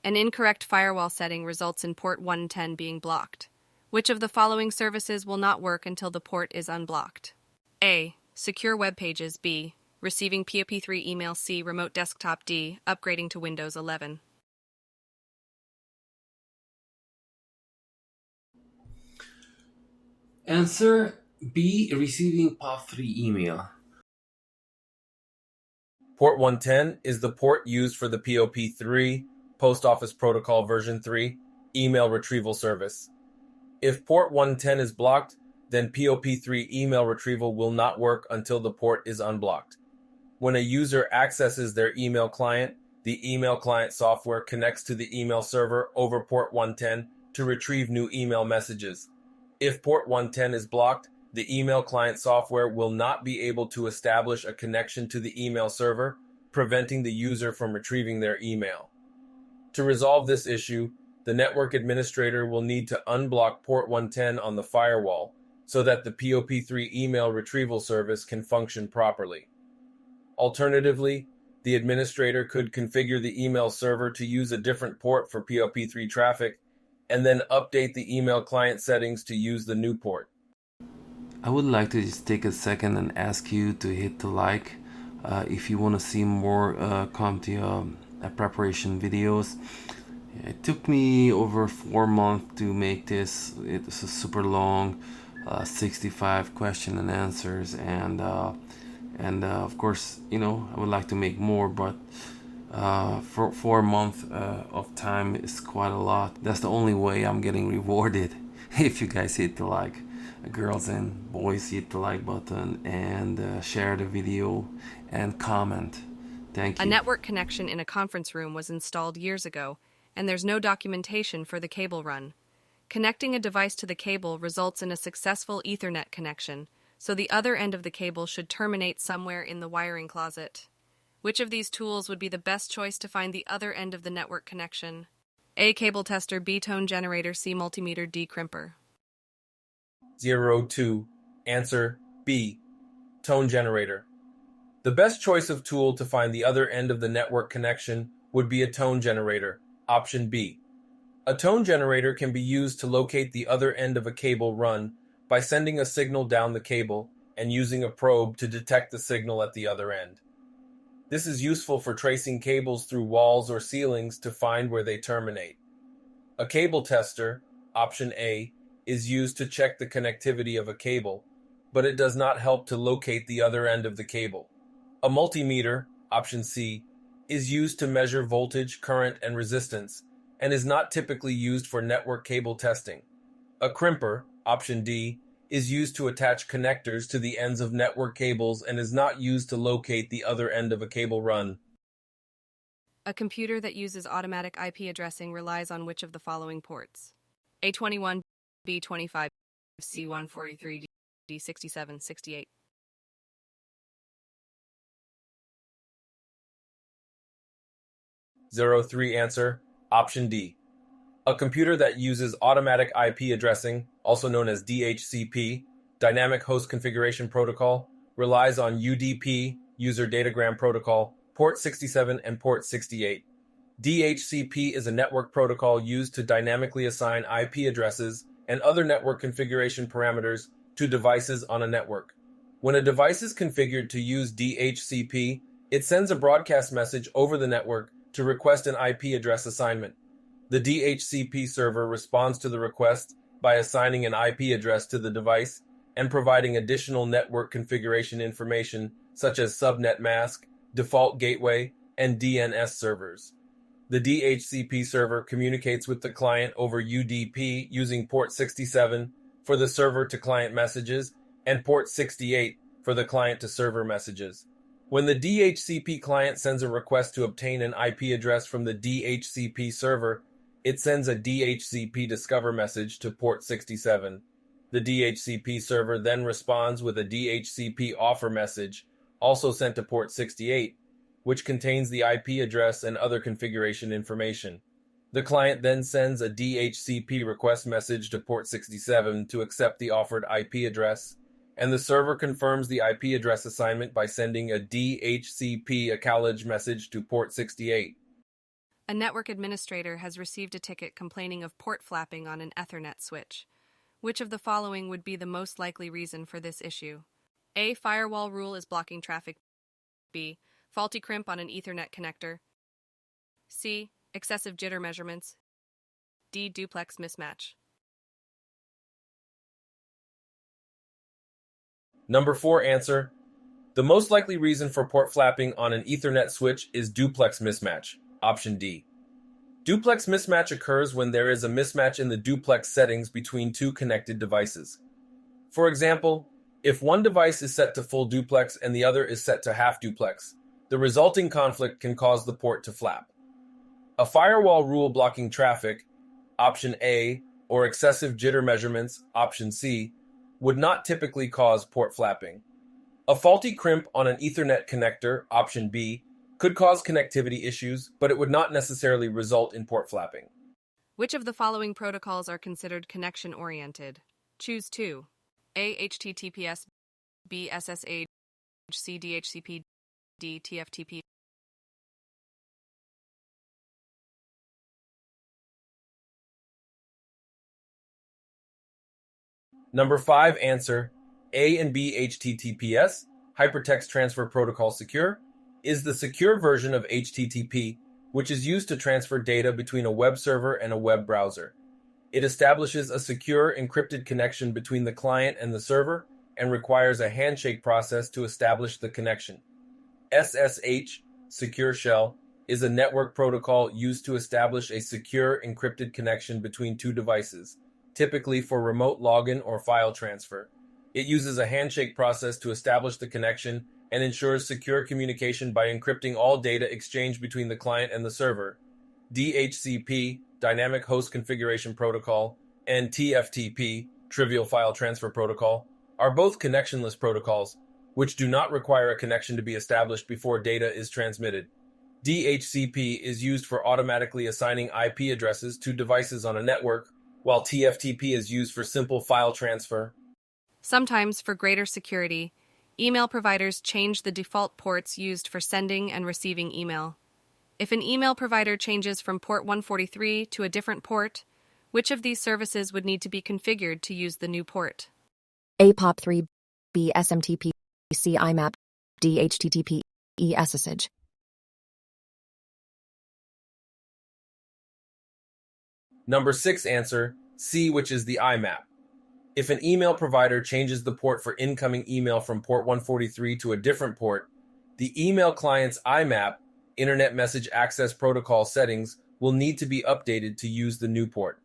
An incorrect firewall setting results in port 110 being blocked. Which of the following services will not work until the port is unblocked? A. Secure web pages. B. Receiving POP3 email. C. Remote desktop. D. Upgrading to Windows 11. Answer B. Receiving POP3 email. Port 110 is the port used for the POP3, Post Office Protocol version 3, email retrieval service. If port 110 is blocked, then POP3 email retrieval will not work until the port is unblocked. When a user accesses their email client, the email client software connects to the email server over port 110 to retrieve new email messages. If port 110 is blocked, the email client software will not be able to establish a connection to the email server, preventing the user from retrieving their email. To resolve this issue, the network administrator will need to unblock port 110 on the firewall so that the POP3 email retrieval service can function properly. Alternatively, the administrator could configure the email server to use a different port for POP3 traffic and then update the email client settings to use the new port. I would like to just take a second and ask you to hit the like if you want to see more Comptia preparation videos. It took me over 4 months to make this. It's a super long 65 question and answers, and of course, I would like to make more, but for 4 months of time is quite a lot. That's the only way I'm getting rewarded. If you guys hit the like, girls and boys, hit the like button and share the video and comment. Thank you. A network connection in a conference room was installed years ago, and there's no documentation for the cable run. Connecting a device to the cable results in a successful Ethernet connection, so the other end of the cable should terminate somewhere in the wiring closet. Which of these tools would be the best choice to find the other end of the network connection? A. Cable tester. B. Tone generator. C. Multimeter. D. Crimper. 02. Answer B. Tone generator. The best choice of tool to find the other end of the network connection would be a tone generator, option B. A tone generator can be used to locate the other end of a cable run by sending a signal down the cable and using a probe to detect the signal at the other end. This is useful for tracing cables through walls or ceilings to find where they terminate. A cable tester, option A, is used to check the connectivity of a cable, but it does not help to locate the other end of the cable. A multimeter, option C, is used to measure voltage, current, and resistance, and is not typically used for network cable testing. A crimper, option D, is used to attach connectors to the ends of network cables and is not used to locate the other end of a cable run. A computer that uses automatic IP addressing relies on which of the following ports? A21, B25, C143, D67, 68. Zero 03 answer, option D. A computer that uses automatic IP addressing, also known as DHCP, Dynamic Host Configuration Protocol, relies on UDP, User Datagram Protocol, port 67 and port 68. DHCP is a network protocol used to dynamically assign IP addresses and other network configuration parameters to devices on a network. When a device is configured to use DHCP, it sends a broadcast message over the network to request an IP address assignment. The DHCP server responds to the request by assigning an IP address to the device and providing additional network configuration information such as subnet mask, default gateway, and DNS servers. The DHCP server communicates with the client over UDP using port 67 for the server-to-client messages and port 68 for the client-to-server messages. When the DHCP client sends a request to obtain an IP address from the DHCP server, it sends a DHCP discover message to port 67. The DHCP server then responds with a DHCP offer message, also sent to port 68, which contains the IP address and other configuration information. The client then sends a DHCP request message to port 67 to accept the offered IP address, and the server confirms the IP address assignment by sending a DHCP acknowledge message to port 68. A network administrator has received a ticket complaining of port flapping on an Ethernet switch. Which of the following would be the most likely reason for this issue? A. Firewall rule is blocking traffic. B. Faulty crimp on an Ethernet connector. C. Excessive jitter measurements. D. Duplex mismatch. Number 4 answer. The most likely reason for port flapping on an Ethernet switch is duplex mismatch. Option D. Duplex mismatch occurs when there is a mismatch in the duplex settings between two connected devices. For example, if one device is set to full duplex and the other is set to half duplex, the resulting conflict can cause the port to flap. A firewall rule blocking traffic, option A, or excessive jitter measurements, option C, would not typically cause port flapping. A faulty crimp on an Ethernet connector, option B, could cause connectivity issues, but it would not necessarily result in port flapping. Which of the following protocols are considered connection-oriented? Choose 2. A. HTTPS. B. SSH. C. DHCP. D. TFTP. Number 5 answer. A and B HTTPS, Hypertext Transfer Protocol Secure, is the secure version of HTTP, which is used to transfer data between a web server and a web browser. It establishes a secure encrypted connection between the client and the server and requires a handshake process to establish the connection. SSH, Secure Shell, is a network protocol used to establish a secure encrypted connection between two devices, typically for remote login or file transfer. It uses a handshake process to establish the connection and ensures secure communication by encrypting all data exchanged between the client and the server. DHCP, Dynamic Host Configuration Protocol, and TFTP, Trivial File Transfer Protocol, are both connectionless protocols, which do not require a connection to be established before data is transmitted. DHCP is used for automatically assigning IP addresses to devices on a network, while TFTP is used for simple file transfer. Sometimes, for greater security, email providers change the default ports used for sending and receiving email. If an email provider changes from port 143 to a different port, which of these services would need to be configured to use the new port? A. POP3, B. SMTP, C. IMAP, D. HTTP, E. SSH. Number 6 answer, C, which is the IMAP. If an email provider changes the port for incoming email from port 143 to a different port, the email client's IMAP, Internet Message Access Protocol settings, will need to be updated to use the new port.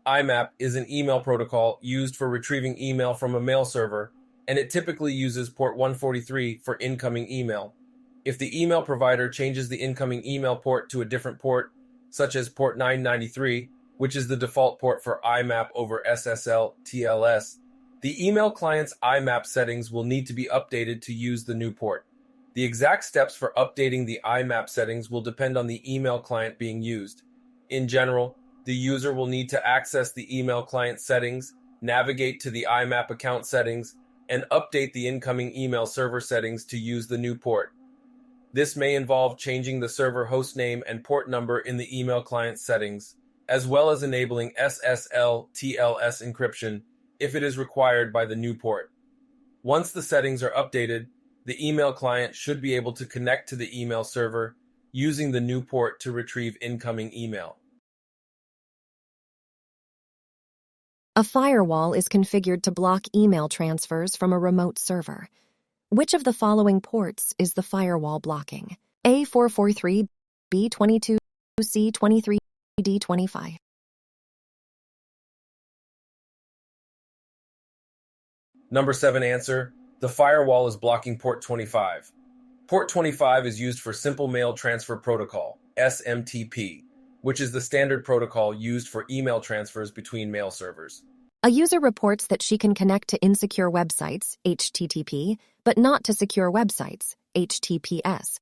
IMAP is an email protocol used for retrieving email from a mail server, and it typically uses port 143 for incoming email. If the email provider changes the incoming email port to a different port, such as port 993, which is the default port for IMAP over SSL TLS, the email client's IMAP settings will need to be updated to use the new port. The exact steps for updating the IMAP settings will depend on the email client being used. In general, the user will need to access the email client settings, navigate to the IMAP account settings, and update the incoming email server settings to use the new port. This may involve changing the server hostname and port number in the email client settings, as well as enabling SSL TLS encryption if it is required by the new port. Once the settings are updated, the email client should be able to connect to the email server using the new port to retrieve incoming email. A firewall is configured to block email transfers from a remote server. Which of the following ports is the firewall blocking? A. 443, B. 22, C. 23, D. 25. Number 7 answer, the firewall is blocking port 25. Port 25 is used for Simple Mail Transfer Protocol, SMTP, which is the standard protocol used for email transfers between mail servers. A user reports that she can connect to insecure websites, HTTP, but not to secure websites, HTTPS.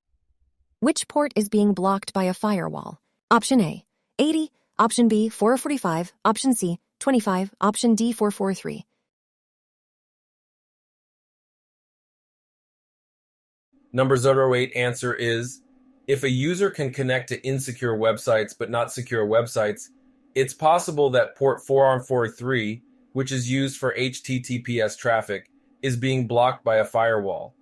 Which port is being blocked by a firewall? Option A, 80, option B, 445, option C, 25, option D, 443. Number 08 answer is If a user can connect to insecure websites but not secure websites, it's possible that port 443, which is used for HTTPS traffic, is being blocked by a firewall.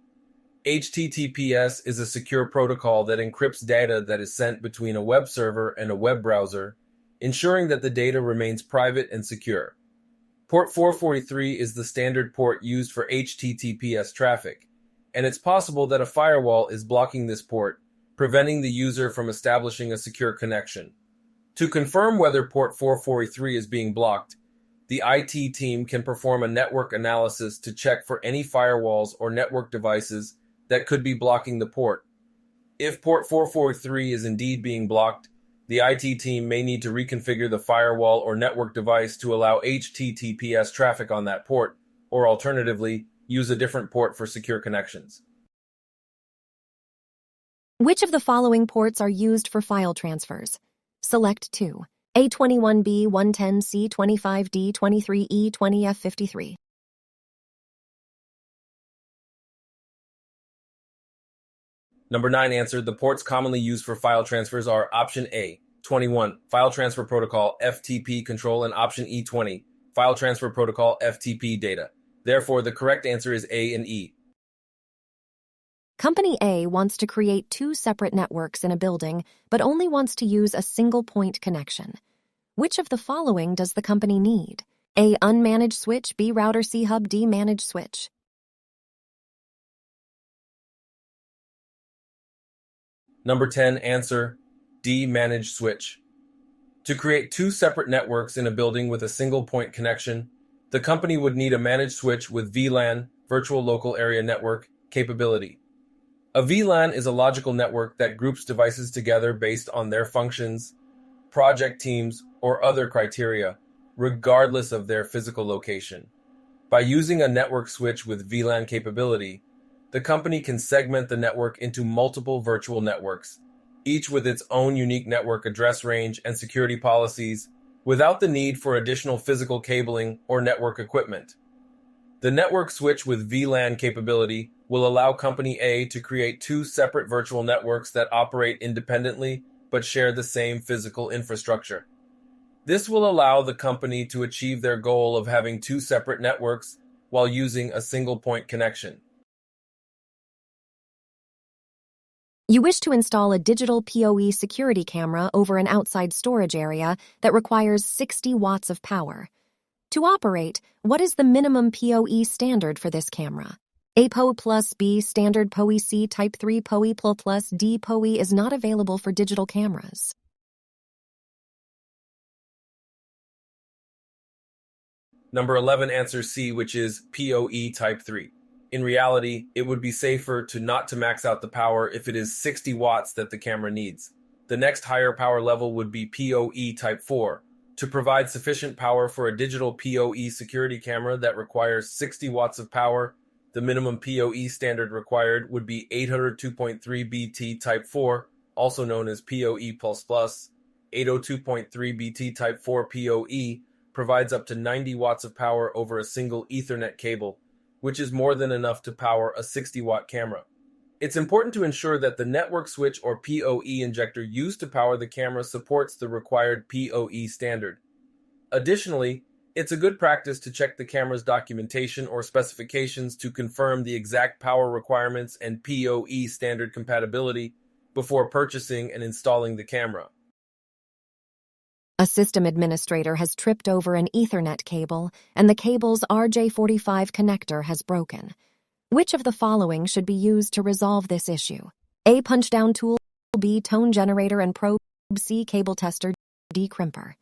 HTTPS is a secure protocol that encrypts data that is sent between a web server and a web browser, ensuring that the data remains private and secure. Port 443 is the standard port used for HTTPS traffic, and it's possible that a firewall is blocking this port, preventing the user from establishing a secure connection. To confirm whether port 443 is being blocked, the IT team can perform a network analysis to check for any firewalls or network devices that could be blocking the port. If port 443 is indeed being blocked, the IT team may need to reconfigure the firewall or network device to allow HTTPS traffic on that port, or alternatively, use a different port for secure connections. Which of the following ports are used for file transfers? Select 2. A21B 110C 25D 23E 20F53. Number 9 answer, the ports commonly used for file transfers are option A, 21, File Transfer Protocol FTP control, and option E, 20, File Transfer Protocol FTP data. Therefore, the correct answer is A and E. Company A wants to create 2 separate networks in a building, but only wants to use a single point connection. Which of the following does the company need? A. Unmanaged switch, B. Router, C. Hub, D. Managed switch. Number 10 answer, D. Managed switch. To create 2 separate networks in a building with a single point connection, the company would need a managed switch with VLAN, Virtual Local Area Network, capability. A VLAN is a logical network that groups devices together based on their functions, project teams, or other criteria, regardless of their physical location. By using a network switch with VLAN capability, the company can segment the network into multiple virtual networks, each with its own unique network address range and security policies, without the need for additional physical cabling or network equipment. The network switch with VLAN capability will allow Company A to create 2 separate virtual networks that operate independently but share the same physical infrastructure. This will allow the company to achieve their goal of having 2 separate networks while using a single point connection. You wish to install a digital PoE security camera over an outside storage area that requires 60 watts of power. To operate, what is the minimum PoE standard for this camera? A PoE plus B standard PoE C Type 3 PoE plus D PoE is not available for digital cameras. Number 11 answers C, which is PoE Type 3. In reality, it would be safer not to max out the power if it is 60 watts that the camera needs. The next higher power level would be PoE Type 4. To provide sufficient power for a digital PoE security camera that requires 60 watts of power, the minimum PoE standard required would be 802.3 BT Type 4, also known as PoE++. 802.3 BT Type 4 PoE provides up to 90 watts of power over a single Ethernet cable, which is more than enough to power a 60-watt camera. It's important to ensure that the network switch or PoE injector used to power the camera supports the required PoE standard. Additionally, it's a good practice to check the camera's documentation or specifications to confirm the exact power requirements and PoE standard compatibility before purchasing and installing the camera. A system administrator has tripped over an Ethernet cable, and the cable's RJ45 connector has broken. Which of the following should be used to resolve this issue? A. Punchdown tool, B. Tone generator and probe, C. Cable tester, D. Crimper.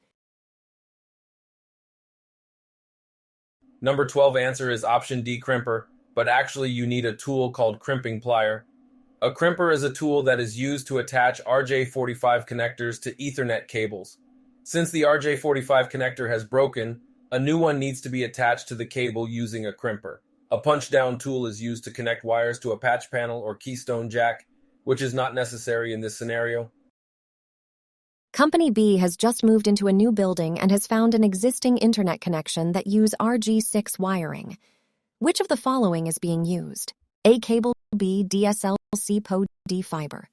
Number 12 answer is option D, crimper, but actually you need a tool called crimping plier. A crimper is a tool that is used to attach RJ45 connectors to Ethernet cables. Since the RJ45 connector has broken, a new one needs to be attached to the cable using a crimper. A punch-down tool is used to connect wires to a patch panel or keystone jack, which is not necessary in this scenario. Company B has just moved into a new building and has found an existing internet connection that use RG6 wiring. Which of the following is being used? A. Cable, B. DSL, C. PoE, D. Fiber.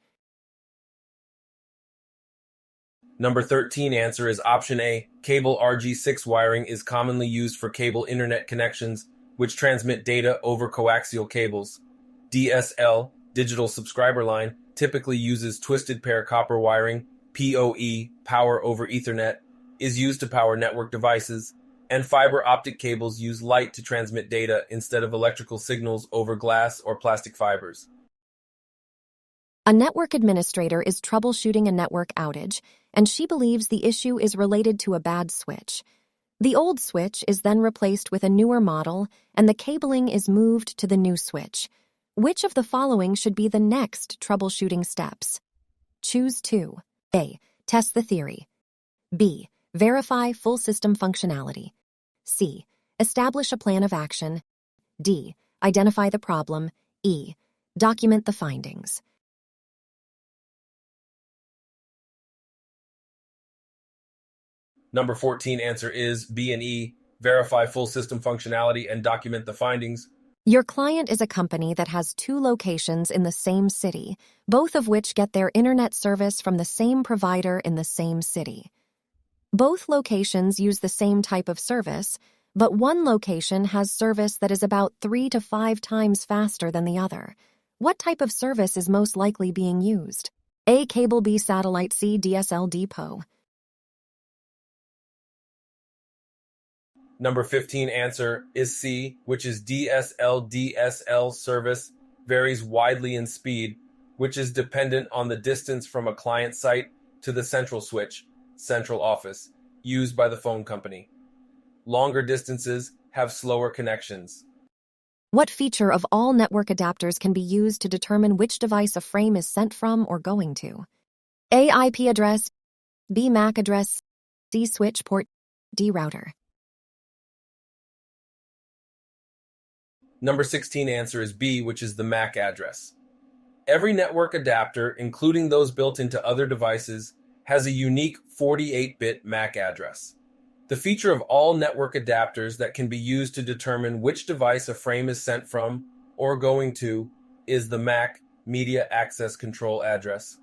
Number 13 answer is option A. Cable RG6 wiring is commonly used for cable internet connections, which transmit data over coaxial cables. DSL, digital subscriber line, typically uses twisted pair copper wiring. PoE, power over Ethernet, is used to power network devices, and fiber optic cables use light to transmit data instead of electrical signals over glass or plastic fibers. A network administrator is troubleshooting a network outage, and she believes the issue is related to a bad switch. The old switch is then replaced with a newer model, and the cabling is moved to the new switch. Which of the following should be the next troubleshooting steps? Choose 2. A. Test the theory. B. Verify full system functionality. C. Establish a plan of action. D. Identify the problem. E. Document the findings. Number 14 answer is B and E. Verify full system functionality and document the findings. Your client is a company that has 2 locations in the same city, both of which get their internet service from the same provider in the same city. Both locations use the same type of service, but one location has service that is about 3 to 5 times faster than the other. What type of service is most likely being used? A. Cable, B. Satellite, C. DSL depot. Number 15 answer is C, which is DSL. DSL service varies widely in speed, which is dependent on the distance from a client site to the central switch, central office, used by the phone company. Longer distances have slower connections. What feature of all network adapters can be used to determine which device a frame is sent from or going to? A. IP address, B. MAC address, C. Switch port, D. Router. Number 16 answer is B, which is the MAC address. Every network adapter, including those built into other devices, has a unique 48-bit MAC address. The feature of all network adapters that can be used to determine which device a frame is sent from or going to is the MAC, Media Access Control address.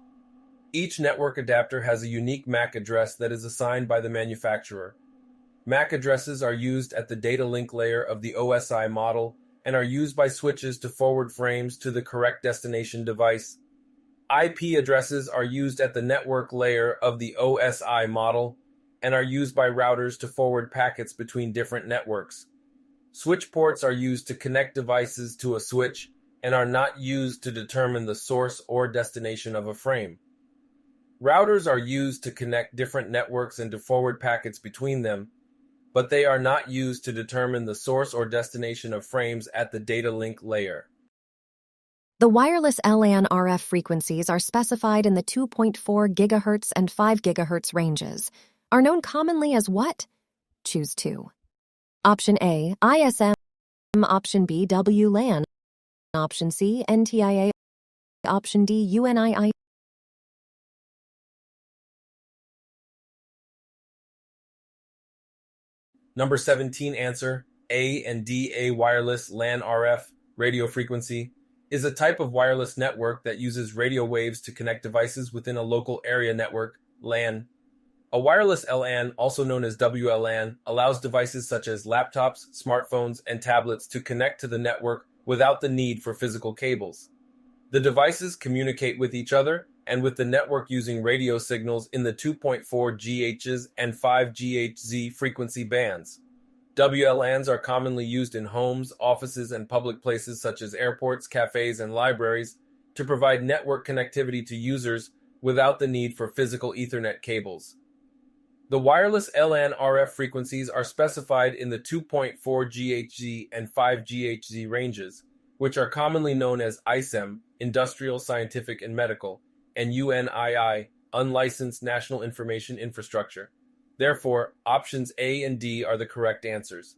Each network adapter has a unique MAC address that is assigned by the manufacturer. MAC addresses are used at the data link layer of the OSI model and are used by switches to forward frames to the correct destination device. IP addresses are used at the network layer of the OSI model and are used by routers to forward packets between different networks. Switch ports are used to connect devices to a switch and are not used to determine the source or destination of a frame. Routers are used to connect different networks and to forward packets between them, but they are not used to determine the source or destination of frames at the data link layer. The wireless LAN RF frequencies are specified in the 2.4 GHz and 5 GHz ranges, are known commonly as what? Choose 2. Option A, ISM. Option B, WLAN. Option C, NTIA. Option D, UNII. Number 17 answer, A and D. A wireless LAN RF radio frequency is a type of wireless network that uses radio waves to connect devices within a local area network, LAN. A wireless LAN, also known as WLAN, allows devices such as laptops, smartphones, and tablets to connect to the network without the need for physical cables. The devices communicate with each other and with the network using radio signals in the 2.4 GHz and 5 GHz frequency bands. WLANs are commonly used in homes, offices, and public places such as airports, cafes, and libraries to provide network connectivity to users without the need for physical Ethernet cables. The wireless LAN RF frequencies are specified in the 2.4 GHz and 5 GHz ranges, which are commonly known as ISM, Industrial, Scientific, and Medical, and UNII, Unlicensed National Information Infrastructure. Therefore, options A and D are the correct answers.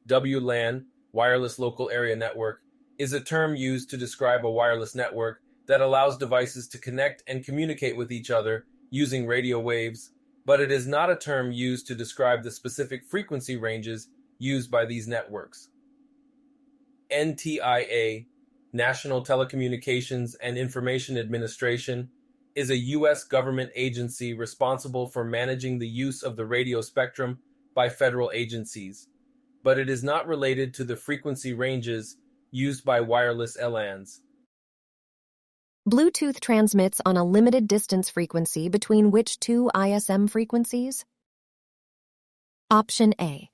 WLAN, Wireless Local Area Network, is a term used to describe a wireless network that allows devices to connect and communicate with each other using radio waves, but it is not a term used to describe the specific frequency ranges used by these networks. NTIA, National Telecommunications and Information Administration, is a U.S. government agency responsible for managing the use of the radio spectrum by federal agencies, but it is not related to the frequency ranges used by wireless LANs. Bluetooth transmits on a limited distance frequency between which two ISM frequencies? Option A,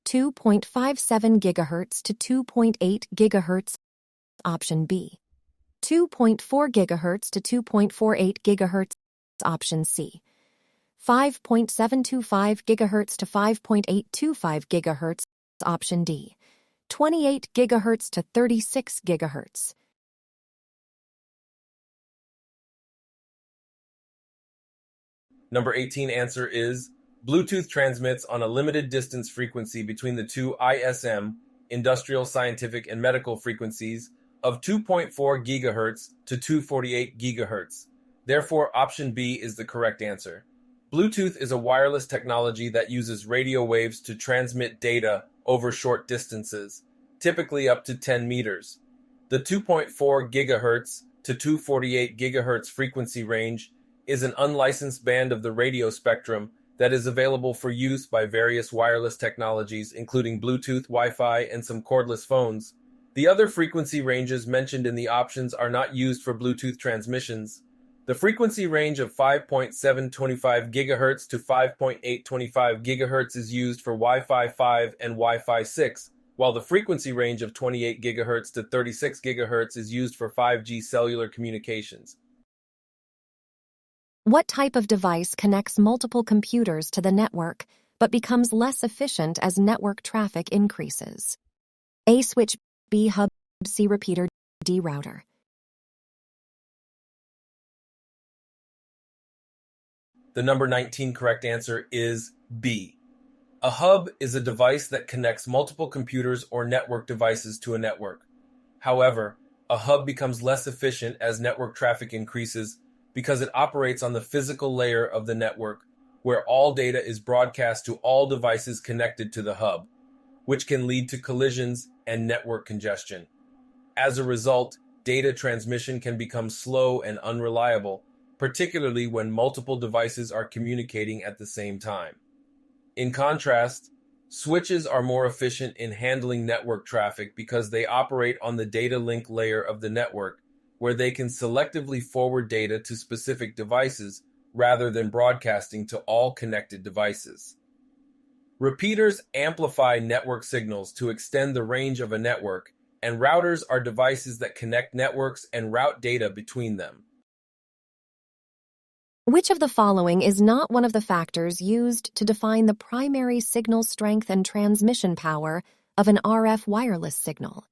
2.57 GHz to 2.8 GHz. Option B, 2.4 GHz to 2.48 GHz. Option C, 5.725 GHz to 5.825 GHz. Option D, 28 GHz to 36 GHz. Number 18 answer is Bluetooth transmits on a limited distance frequency between the two ISM, industrial, scientific, and medical frequencies of 2.4 GHz to 248 GHz. Therefore, option B is the correct answer. Bluetooth is a wireless technology that uses radio waves to transmit data over short distances, typically up to 10 meters. The 2.4 GHz to 248 GHz frequency range is an unlicensed band of the radio spectrum that is available for use by various wireless technologies, including Bluetooth, Wi-Fi, and some cordless phones. The other frequency ranges mentioned in the options are not used for Bluetooth transmissions. The frequency range of 5.725 GHz to 5.825 GHz is used for Wi-Fi 5 and Wi-Fi 6, while the frequency range of 28 GHz to 36 GHz is used for 5G cellular communications. What type of device connects multiple computers to the network but becomes less efficient as network traffic increases? A switch, B hub, C repeater, D router. The number 19 correct answer is B. A hub is a device that connects multiple computers or network devices to a network. However, a hub becomes less efficient as network traffic increases because it operates on the physical layer of the network, where all data is broadcast to all devices connected to the hub, which can lead to collisions and network congestion. As a result, data transmission can become slow and unreliable, particularly when multiple devices are communicating at the same time. In contrast, switches are more efficient in handling network traffic because they operate on the data link layer of the network, where they can selectively forward data to specific devices rather than broadcasting to all connected devices. Repeaters amplify network signals to extend the range of a network, and routers are devices that connect networks and route data between them. Which of the following is not one of the factors used to define the primary signal strength and transmission power of an RF wireless signal?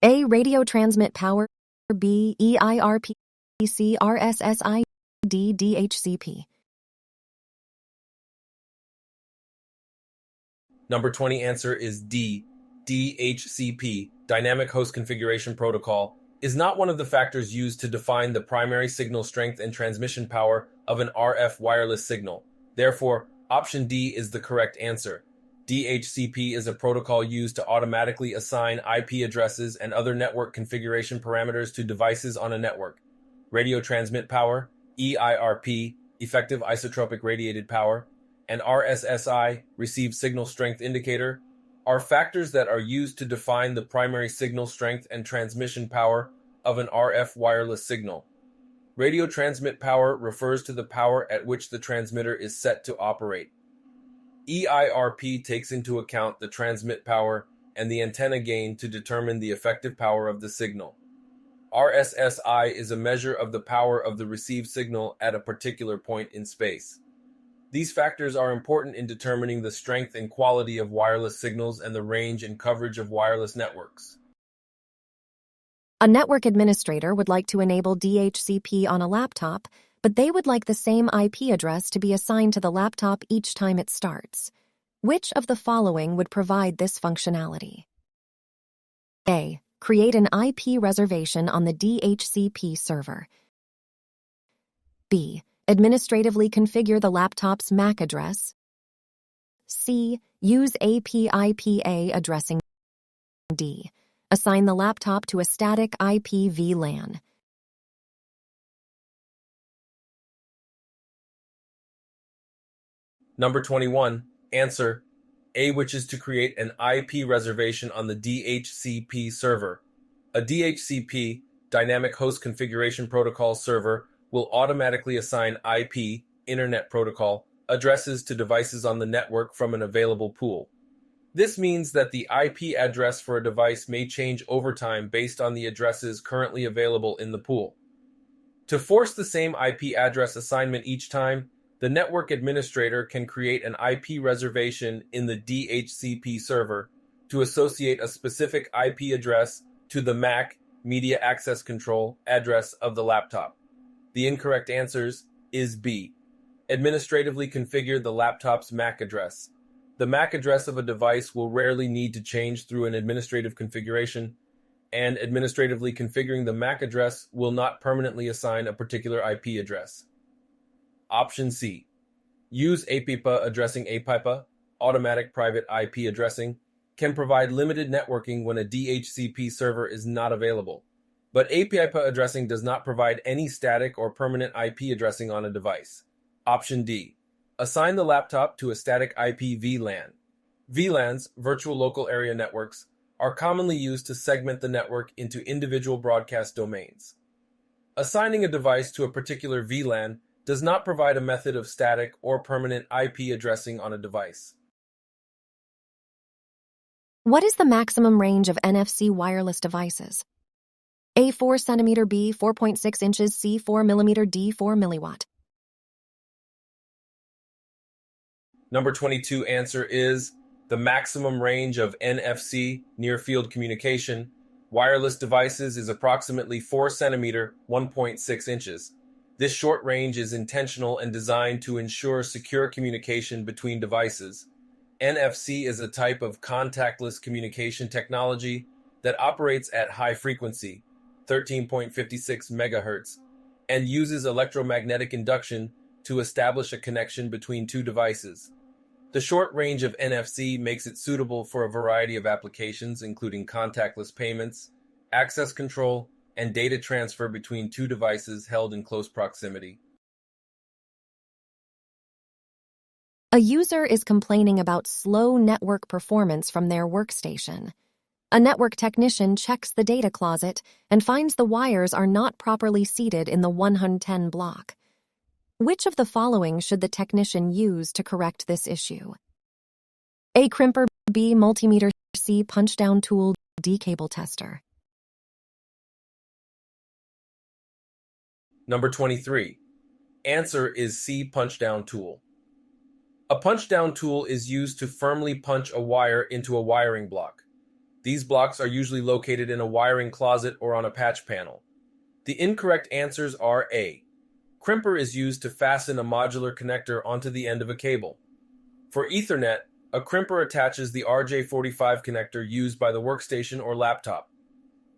A. Radio transmit power. B. EIRP. C. RSSI. D. DHCP. Number 20 answer is D. DHCP, Dynamic Host Configuration Protocol, is not one of the factors used to define the primary signal strength and transmission power of an RF wireless signal. Therefore, option D is the correct answer. DHCP is a protocol used to automatically assign IP addresses and other network configuration parameters to devices on a network. Radio transmit power, EIRP, effective isotropic radiated power, and RSSI, received signal strength indicator, are factors that are used to define the primary signal strength and transmission power of an RF wireless signal. Radio transmit power refers to the power at which the transmitter is set to operate. EIRP takes into account the transmit power and the antenna gain to determine the effective power of the signal. RSSI is a measure of the power of the received signal at a particular point in space. These factors are important in determining the strength and quality of wireless signals and the range and coverage of wireless networks. A network administrator would like to enable DHCP on a laptop, but they would like the same IP address to be assigned to the laptop each time it starts. Which of the following would provide this functionality? A. Create an IP reservation on the DHCP server. B. Administratively configure the laptop's MAC address. C. Use API-PA addressing. D. Assign the laptop to a static IP VLAN. Number 21, answer A, which is to create an IP reservation on the DHCP server. A DHCP, Dynamic Host Configuration Protocol server, will automatically assign IP, Internet Protocol, addresses to devices on the network from an available pool. This means that the IP address for a device may change over time based on the addresses currently available in the pool. To force the same IP address assignment each time, the network administrator can create an IP reservation in the DHCP server to associate a specific IP address to the MAC media access control address of the laptop. The incorrect answers is B. Administratively configure the laptop's MAC address. The MAC address of a device will rarely need to change through an administrative configuration, and administratively configuring the MAC address will not permanently assign a particular IP address. Option C. Use APIPA addressing. APIPA, automatic private IP addressing, can provide limited networking when a DHCP server is not available, but APIPA addressing does not provide any static or permanent IP addressing on a device. Option D. Assign the laptop to a static IP VLAN. VLANs, virtual local area networks, are commonly used to segment the network into individual broadcast domains. Assigning a device to a particular VLAN does not provide a method of static or permanent IP addressing on a device. What is the maximum range of NFC wireless devices? A 4 cm, B 4.6 inches, C 4 mm, D 4 milliwatt. Number 22 answer is the maximum range of NFC, near field communication, wireless devices is approximately 4 cm, 1.6 inches. This short range is intentional and designed to ensure secure communication between devices. NFC is a type of contactless communication technology that operates at high frequency, 13.56 MHz, and uses electromagnetic induction to establish a connection between two devices. The short range of NFC makes it suitable for a variety of applications, including contactless payments, access control, and data transfer between two devices held in close proximity. A user is complaining about slow network performance from their workstation. A network technician checks the data closet and finds the wires are not properly seated in the 110 block. Which of the following should the technician use to correct this issue? A crimper, B multimeter, C punch-down tool, D cable tester. Number 23. Answer is C punch-down tool. A punch-down tool is used to firmly punch a wire into a wiring block. These blocks are usually located in a wiring closet or on a patch panel. The incorrect answers are A. Crimper is used to fasten a modular connector onto the end of a cable. For Ethernet, a crimper attaches the RJ45 connector used by the workstation or laptop.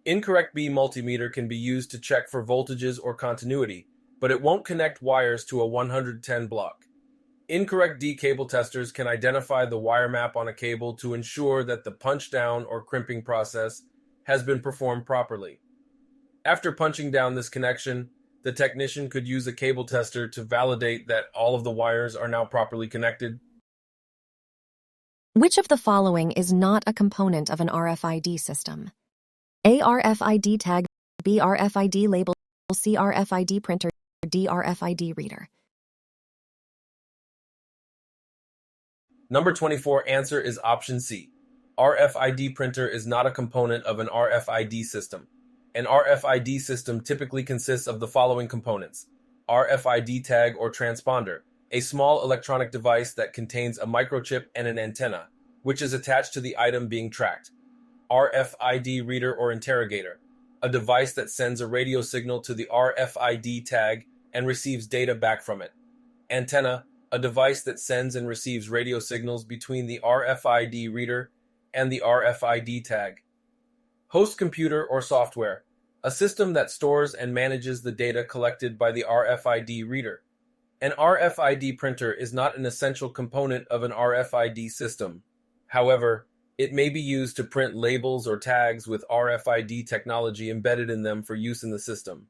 Incorrect B multimeter can be used to check for voltages or continuity, but it won't connect wires to a 110 block. Incorrect D cable testers can identify the wire map on a cable to ensure that the punch down or crimping process has been performed properly. After punching down this connection, the technician could use a cable tester to validate that all of the wires are now properly connected. Which of the following is not a component of an RFID system? A RFID tag, B RFID label, C RFID printer, D RFID reader. Number 24 answer is option C. RFID printer is not a component of an RFID system. An RFID system typically consists of the following components: RFID tag or transponder, a small electronic device that contains a microchip and an antenna, which is attached to the item being tracked; RFID reader or interrogator, a device that sends a radio signal to the RFID tag and receives data back from it; antenna, a device that sends and receives radio signals between the RFID reader and the RFID tag; host computer or software, a system that stores and manages the data collected by the RFID reader. An RFID printer is not an essential component of an RFID system. However, it may be used to print labels or tags with RFID technology embedded in them for use in the system.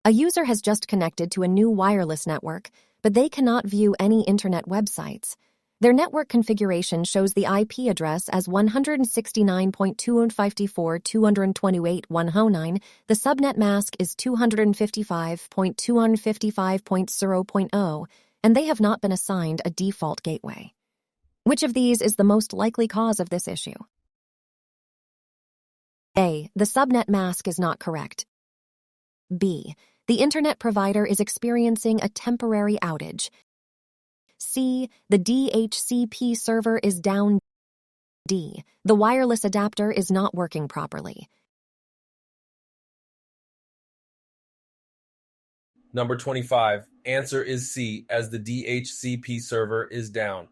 A user has just connected to a new wireless network, but they cannot view any internet websites. Their network configuration shows the IP address as 169.254.228.109. The subnet mask is 255.255.0.0, and they have not been assigned a default gateway. Which of these is the most likely cause of this issue? A. The subnet mask is not correct. B. The internet provider is experiencing a temporary outage. C. The DHCP server is down. D. The wireless adapter is not working properly. Number 25. Answer is C, as the DHCP server is down.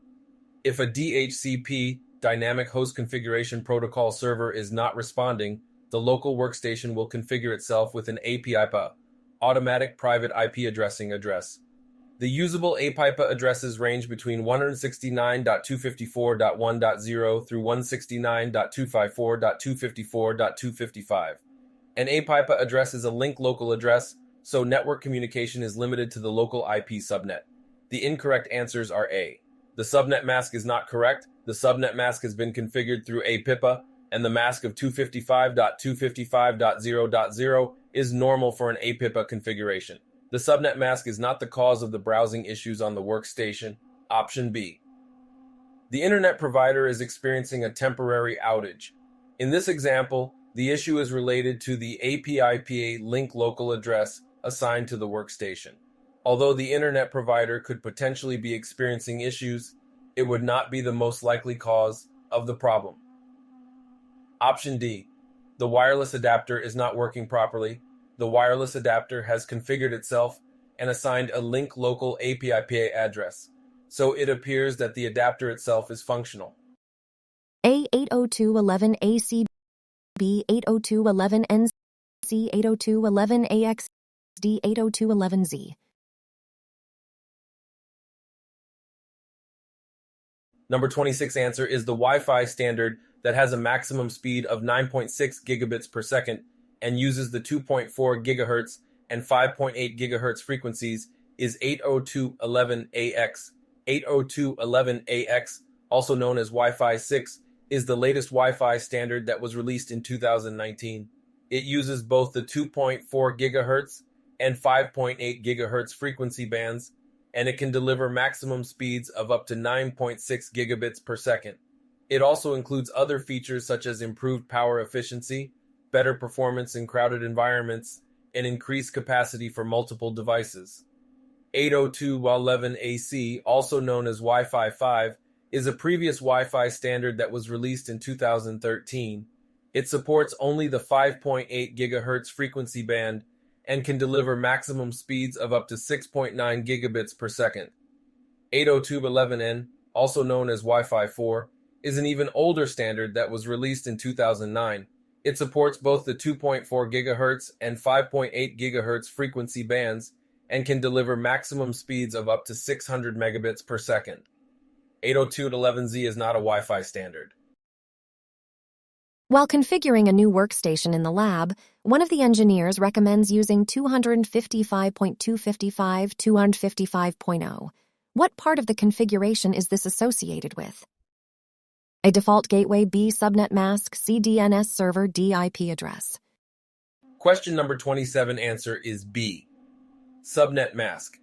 If a DHCP, Dynamic Host Configuration Protocol server, is not responding, the local workstation will configure itself with an APIPA, Automatic Private IP Addressing address. The usable APIPA addresses range between 169.254.1.0 through 169.254.254.255. An APIPA address is a linked local address, so network communication is limited to the local IP subnet. The incorrect answers are A. The subnet mask is not correct. The subnet mask has been configured through APIPA, and the mask of 255.255.0.0 is normal for an APIPA configuration. The subnet mask is not the cause of the browsing issues on the workstation. Option B. The internet provider is experiencing a temporary outage. In this example, the issue is related to the APIPA link local address assigned to the workstation. Although the internet provider could potentially be experiencing issues, it would not be the most likely cause of the problem. Option D. The wireless adapter is not working properly. The wireless adapter has configured itself and assigned a link local APIPA address, so it appears that the adapter itself is functional. A 802.11ac, B 802.11n, C 802.11ax, D 802.11z. Number 26 answer is the Wi-Fi standard that has a maximum speed of 9.6 gigabits per second and uses the 2.4 gigahertz and 5.8 gigahertz frequencies is 802.11ax. 802.11ax, also known as Wi-Fi 6, is the latest Wi-Fi standard that was released in 2019. It uses both the 2.4 gigahertz and 5.8 gigahertz frequency bands, and it can deliver maximum speeds of up to 9.6 gigabits per second. It also includes other features such as improved power efficiency, better performance in crowded environments, and increased capacity for multiple devices. 802.11ac, also known as Wi-Fi 5, is a previous Wi-Fi standard that was released in 2013. It supports only the 5.8 gigahertz frequency band and can deliver maximum speeds of up to 6.9 gigabits per second. 802.11n, also known as Wi-Fi 4, is an even older standard that was released in 2009. It supports both the 2.4 gigahertz and 5.8 gigahertz frequency bands and can deliver maximum speeds of up to 600 megabits per second. 802.11z is not a Wi-Fi standard. While configuring a new workstation in the lab, one of the engineers recommends using 255.255.255.0. What part of the configuration is this associated with? A default gateway, B subnet mask, C DNS server, D IP address. Question number 27 answer is B. Subnet mask.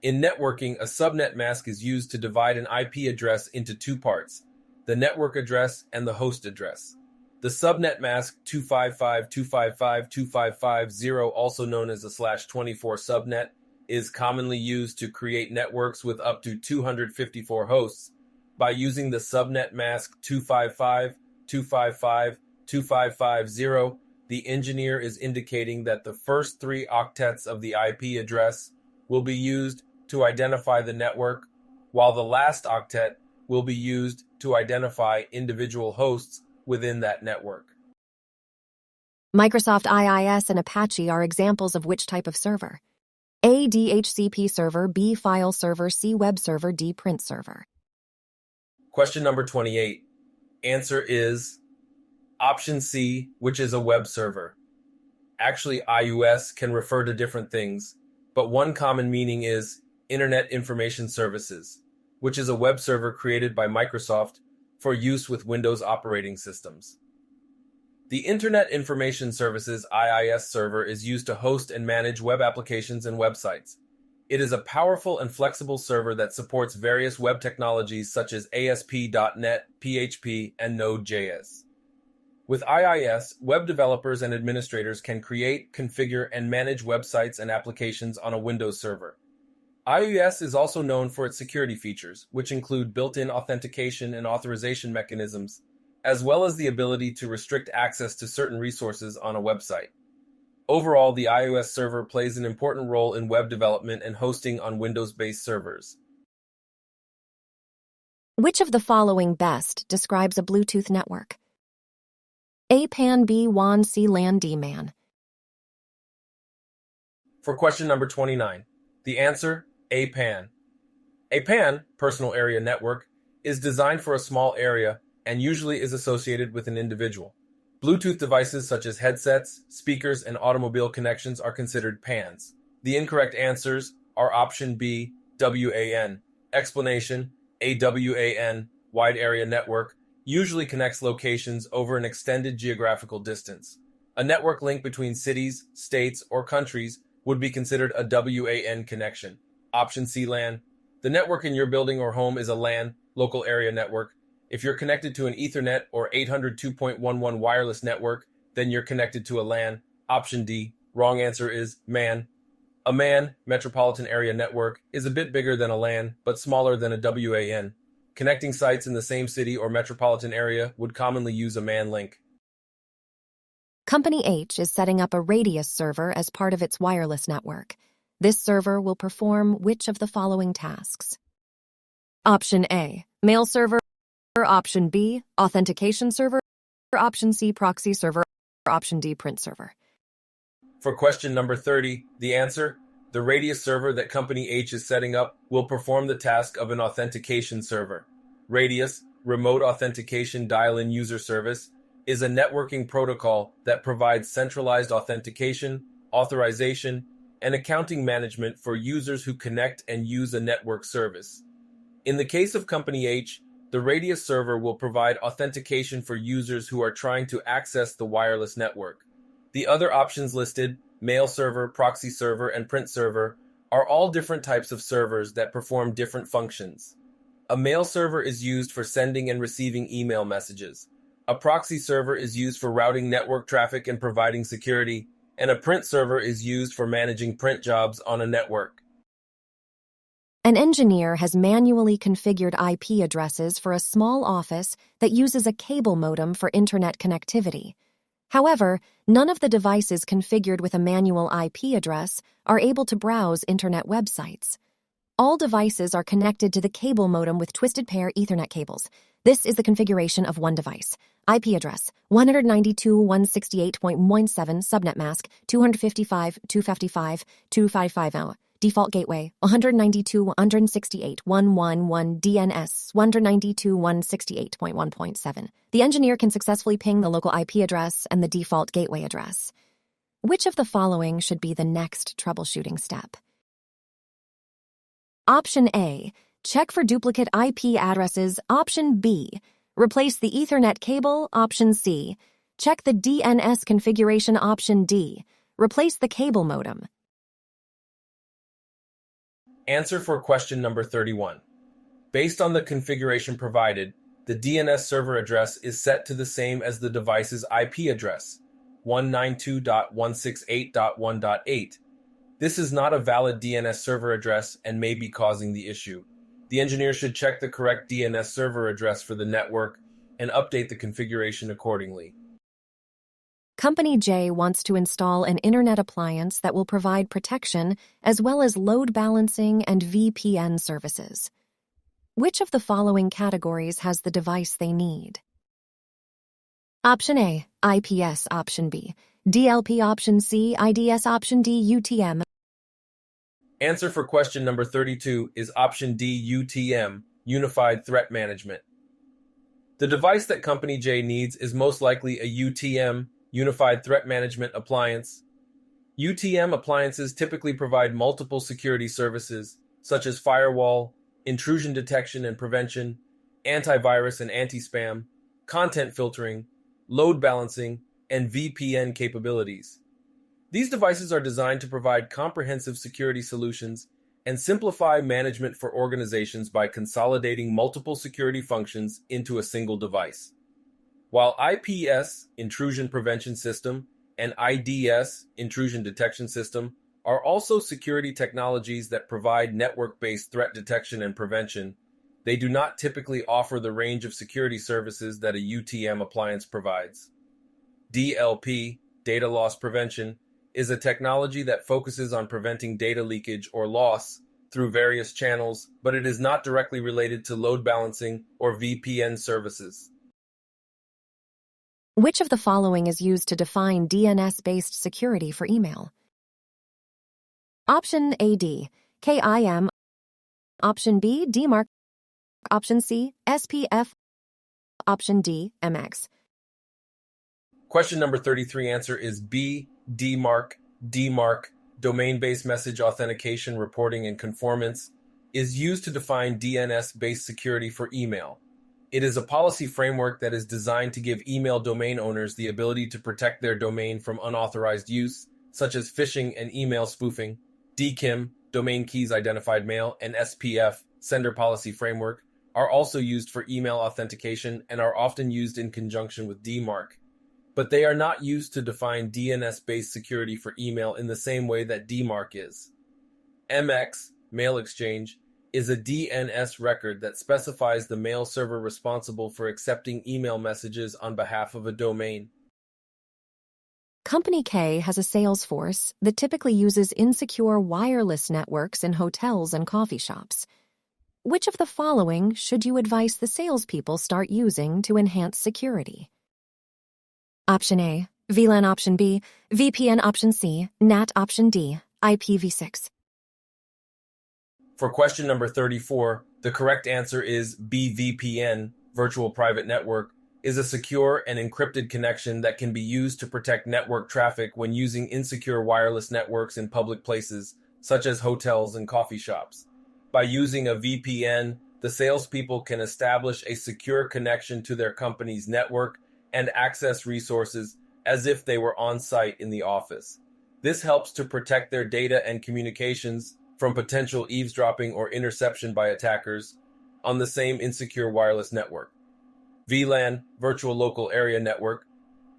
In networking, a subnet mask is used to divide an IP address into two parts, the network address and the host address. The subnet mask 255.255.255.0, also known as a /24 subnet, is commonly used to create networks with up to 254 hosts. By using the subnet mask 255.255.255.0, the engineer is indicating that the first three octets of the IP address will be used to identify the network, while the last octet will be used to identify individual hosts within that network. Microsoft IIS and Apache are examples of which type of server? A DHCP server, B file server, C web server, D print server. Question number 28. Answer is option C, which is a web server. Actually, IUS can refer to different things, but one common meaning is Internet Information Services. which is a web server created by Microsoft for use with Windows operating systems. The Internet Information Services (IIS) server is used to host and manage web applications and websites. It is a powerful and flexible server that supports various web technologies such as ASP.NET, PHP, and Node.js. With IIS, web developers and administrators can create, configure, and manage websites and applications on a Windows server. IIS is also known for its security features, which include built-in authentication and authorization mechanisms, as well as the ability to restrict access to certain resources on a website. Overall, the IIS server plays an important role in web development and hosting on Windows-based servers. Which of the following best describes a Bluetooth network? A PAN, B WAN, C LAN, D MAN. For question number 29, the answer, A PAN. A PAN, Personal Area Network, is designed for a small area and usually is associated with an individual. Bluetooth devices such as headsets, speakers, and automobile connections are considered PANs. The incorrect answers are option B, WAN. Explanation, a WAN, Wide Area Network, usually connects locations over an extended geographical distance. A network link between cities, states, or countries would be considered a WAN connection. Option C, LAN. The network in your building or home is a LAN, local area network. If you're connected to an Ethernet or 802.11 wireless network, then you're connected to a LAN. Option D. Wrong answer is MAN. A MAN, Metropolitan Area Network, is a bit bigger than a LAN, but smaller than a WAN. Connecting sites in the same city or metropolitan area would commonly use a MAN link. Company H is setting up a Radius server as part of its wireless network. This server will perform which of the following tasks? Option A, mail server. Option B, authentication server. Option C, proxy server. Option D, print server. For question number 30, the answer, the Radius server that Company H is setting up will perform the task of an authentication server. Radius, Remote Authentication Dial-In User Service, is a networking protocol that provides centralized authentication, authorization, and accounting management for users who connect and use a network service. In the case of Company H, the Radius server will provide authentication for users who are trying to access the wireless network. The other options listed, mail server, proxy server, and print server, are all different types of servers that perform different functions. A mail server is used for sending and receiving email messages. A proxy server is used for routing network traffic and providing security, and a print server is used for managing print jobs on a network. An engineer has manually configured IP addresses for a small office that uses a cable modem for internet connectivity. However, none of the devices configured with a manual IP address are able to browse internet websites. All devices are connected to the cable modem with twisted pair Ethernet cables. This is the configuration of one device. IP address 192.168.17 subnet mask 255.255.255. Default gateway 192.168.111 DNS 192.168.1.7. The engineer can successfully ping the local IP address and the default gateway address. Which of the following should be the next troubleshooting step? Option A, check for duplicate IP addresses. Option B, replace the Ethernet cable. Option C, check the DNS configuration. Option D, replace the cable modem. Answer for question number 31. Based on the configuration provided, the DNS server address is set to the same as the device's IP address, 192.168.1.8. This is not a valid DNS server address and may be causing the issue. The engineer should check the correct DNS server address for the network and update the configuration accordingly. Company J wants to install an internet appliance that will provide protection as well as load balancing and VPN services. Which of the following categories has the device they need? Option A, IPS. Option B, DLP. Option C, IDS. Option D, UTM. Answer for question number 32 is option D, UTM, Unified Threat Management. The device that Company J needs is most likely a UTM, Unified Threat Management appliance. UTM appliances typically provide multiple security services, such as firewall, intrusion detection and prevention, antivirus and anti-spam, content filtering, load balancing, and VPN capabilities. These devices are designed to provide comprehensive security solutions and simplify management for organizations by consolidating multiple security functions into a single device. While IPS, Intrusion Prevention System, and IDS, Intrusion Detection System, are also security technologies that provide network-based threat detection and prevention, they do not typically offer the range of security services that a UTM appliance provides. DLP, Data Loss Prevention, is a technology that focuses on preventing data leakage or loss through various channels, but it is not directly related to load balancing or VPN services. Which of the following is used to define DNS-based security for email? Option A, D, KIM. Option B, DMARC. Option C, SPF. Option D, MX. Question number 33 answer is B, DMARC. DMARC, Domain-Based Message Authentication, Reporting, and Conformance, is used to define DNS-based security for email. It is a policy framework that is designed to give email domain owners the ability to protect their domain from unauthorized use, such as phishing and email spoofing. DKIM, Domain Keys Identified Mail, and SPF, Sender Policy Framework, are also used for email authentication and are often used in conjunction with DMARC. But they are not used to define DNS-based security for email in the same way that DMARC is. MX, Mail Exchange, is a DNS record that specifies the mail server responsible for accepting email messages on behalf of a domain. Company K has a sales force that typically uses insecure wireless networks in hotels and coffee shops. Which of the following should you advise the salespeople start using to enhance security? Option A, VLAN. Option B, VPN. Option C, NAT. Option D, IPv6. For question number 34, the correct answer is BVPN, Virtual Private Network, is a secure and encrypted connection that can be used to protect network traffic when using insecure wireless networks in public places, such as hotels and coffee shops. By using a VPN, the salespeople can establish a secure connection to their company's network and access resources as if they were on site in the office. This helps to protect their data and communications from potential eavesdropping or interception by attackers on the same insecure wireless network. VLAN, Virtual Local Area Network,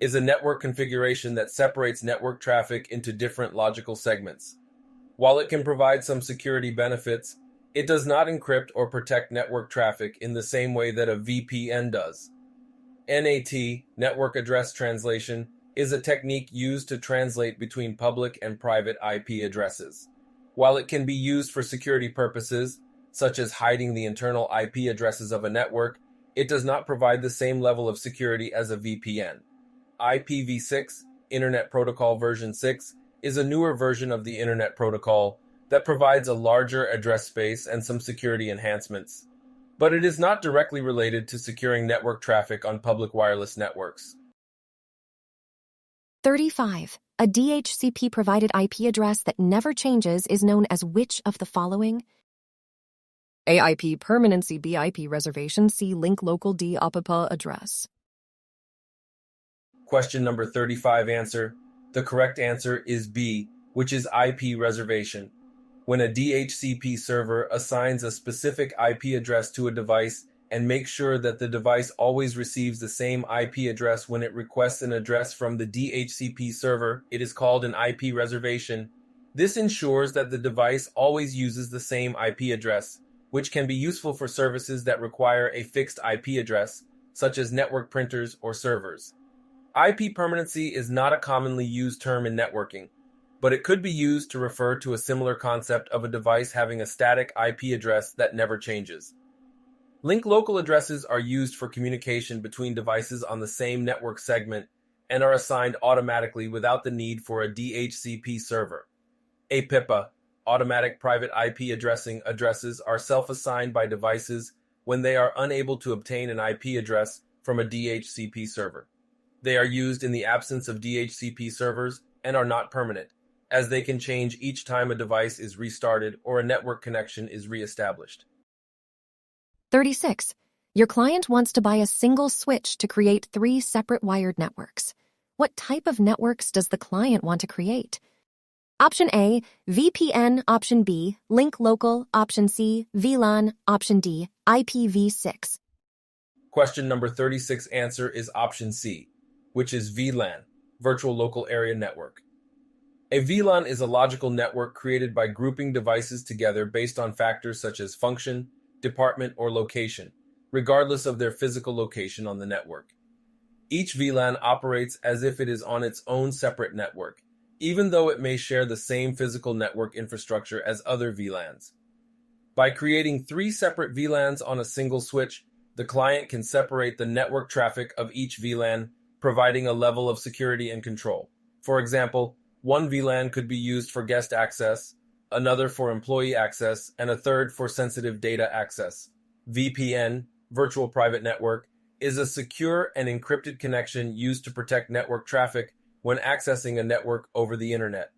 is a network configuration that separates network traffic into different logical segments. While it can provide some security benefits, it does not encrypt or protect network traffic in the same way that a VPN does. NAT, Network Address Translation, is a technique used to translate between public and private IP addresses. While it can be used for security purposes, such as hiding the internal IP addresses of a network, it does not provide the same level of security as a VPN. IPv6, Internet Protocol version 6, is a newer version of the Internet Protocol that provides a larger address space and some security enhancements. But it is not directly related to securing network traffic on public wireless networks. 35. A DHCP-provided IP address that never changes is known as which of the following? A IP permanency, B IP reservation, C link local, D OPPA address. Question number 35 answer. The correct answer is B, which is IP reservation. When a DHCP server assigns a specific IP address to a device and makes sure that the device always receives the same IP address when it requests an address from the DHCP server, it is called an IP reservation. This ensures that the device always uses the same IP address, which can be useful for services that require a fixed IP address, such as network printers or servers. IP permanency is not a commonly used term in networking, but it could be used to refer to a similar concept of a device having a static IP address that never changes. Link local addresses are used for communication between devices on the same network segment and are assigned automatically without the need for a DHCP server. APIPA, Automatic Private IP Addressing addresses, are self-assigned by devices when they are unable to obtain an IP address from a DHCP server. They are used in the absence of DHCP servers and are not permanent, as they can change each time a device is restarted or a network connection is reestablished. 36. Your client wants to buy a single switch to create 3 separate wired networks. What type of networks does the client want to create? Option A, VPN. Option B, link local. Option C, VLAN. Option D, IPv6. Question number 36 answer is option C, which is VLAN, Virtual Local Area Network. A VLAN is a logical network created by grouping devices together based on factors such as function, department, or location, regardless of their physical location on the network. Each VLAN operates as if it is on its own separate network, even though it may share the same physical network infrastructure as other VLANs. By creating 3 separate VLANs on a single switch, the client can separate the network traffic of each VLAN, providing a level of security and control. For example, one VLAN could be used for guest access, another for employee access, and a third for sensitive data access. VPN, Virtual Private Network, is a secure and encrypted connection used to protect network traffic when accessing a network over the internet.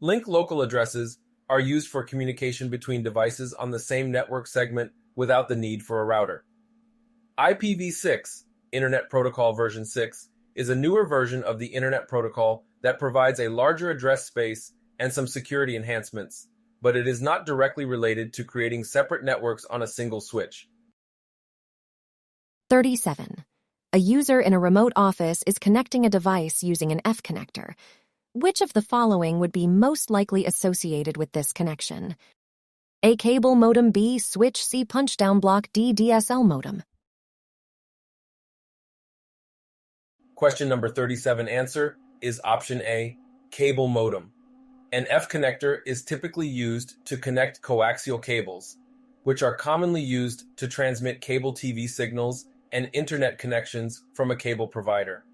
Link local addresses are used for communication between devices on the same network segment without the need for a router. IPv6, Internet Protocol version 6, is a newer version of the Internet Protocol that provides a larger address space and some security enhancements, but it is not directly related to creating separate networks on a single switch. 37. A user in a remote office is connecting a device using an F connector. Which of the following would be most likely associated with this connection? A cable modem. B, switch. C, punch-down block. D, DSL modem. Question number 37 answer is option A, cable modem. An F connector is typically used to connect coaxial cables, which are commonly used to transmit cable TV signals and internet connections from a cable provider.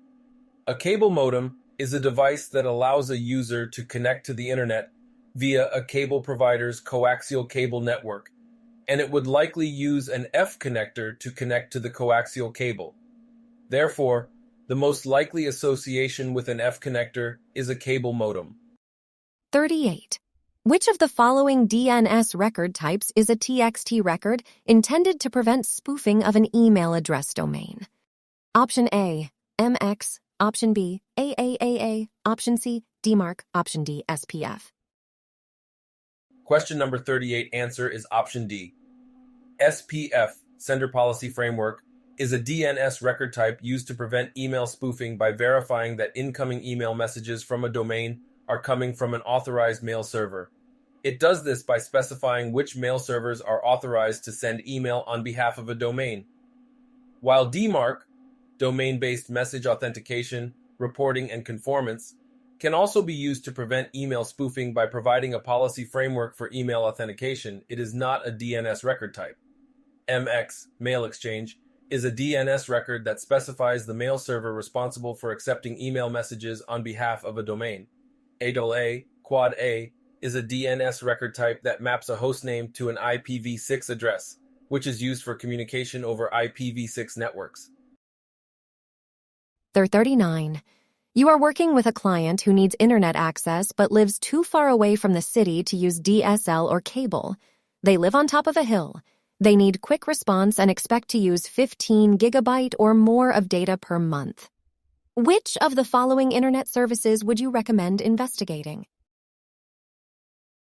A cable modem is a device that allows a user to connect to the internet via a cable provider's coaxial cable network, and it would likely use an F connector to connect to the coaxial cable. Therefore, the most likely association with an F connector is a cable modem. 38. Which of the following DNS record types is a TXT record intended to prevent spoofing of an email address domain? Option A, MX. Option B, AAAA. Option C, DMARC. Option D, SPF. Question number 38 answer is option D. SPF, Sender Policy Framework, is a DNS record type used to prevent email spoofing by verifying that incoming email messages from a domain are coming from an authorized mail server. It does this by specifying which mail servers are authorized to send email on behalf of a domain. While DMARC, domain-based message authentication, reporting, and conformance, can also be used to prevent email spoofing by providing a policy framework for email authentication, it is not a DNS record type. MX, Mail Exchange, is a DNS record that specifies the mail server responsible for accepting email messages on behalf of a domain. AAA, Quad A, is a DNS record type that maps a hostname to an IPv6 address, which is used for communication over IPv6 networks. 39. You are working with a client who needs internet access but lives too far away from the city to use DSL or cable. They live on top of a hill. They need quick response and expect to use 15 gigabyte or more of data per month. Which of the following internet services would you recommend investigating?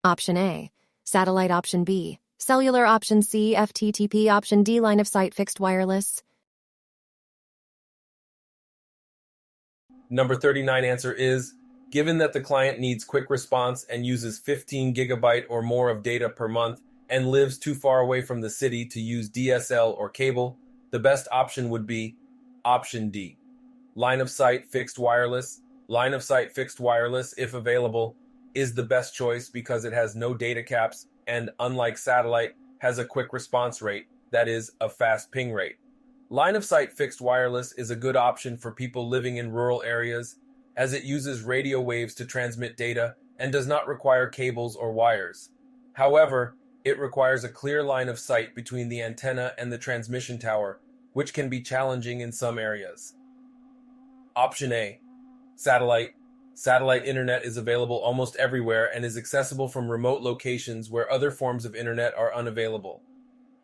Option A, satellite. Option B, cellular. Option C, FTTP. Option D, line of sight fixed wireless. Number 39 answer is, given that the client needs quick response and uses 15 gigabyte or more of data per month and lives too far away from the city to use DSL or cable, the best option would be option D, line of sight fixed wireless. Line of sight fixed wireless, if available, is the best choice because it has no data caps and, unlike satellite, has a quick response rate, that is, a fast ping rate. Line of sight fixed wireless is a good option for people living in rural areas as it uses radio waves to transmit data and does not require cables or wires. However, it requires a clear line of sight between the antenna and the transmission tower, which can be challenging in some areas. Option A, satellite. Satellite internet is available almost everywhere and is accessible from remote locations where other forms of internet are unavailable.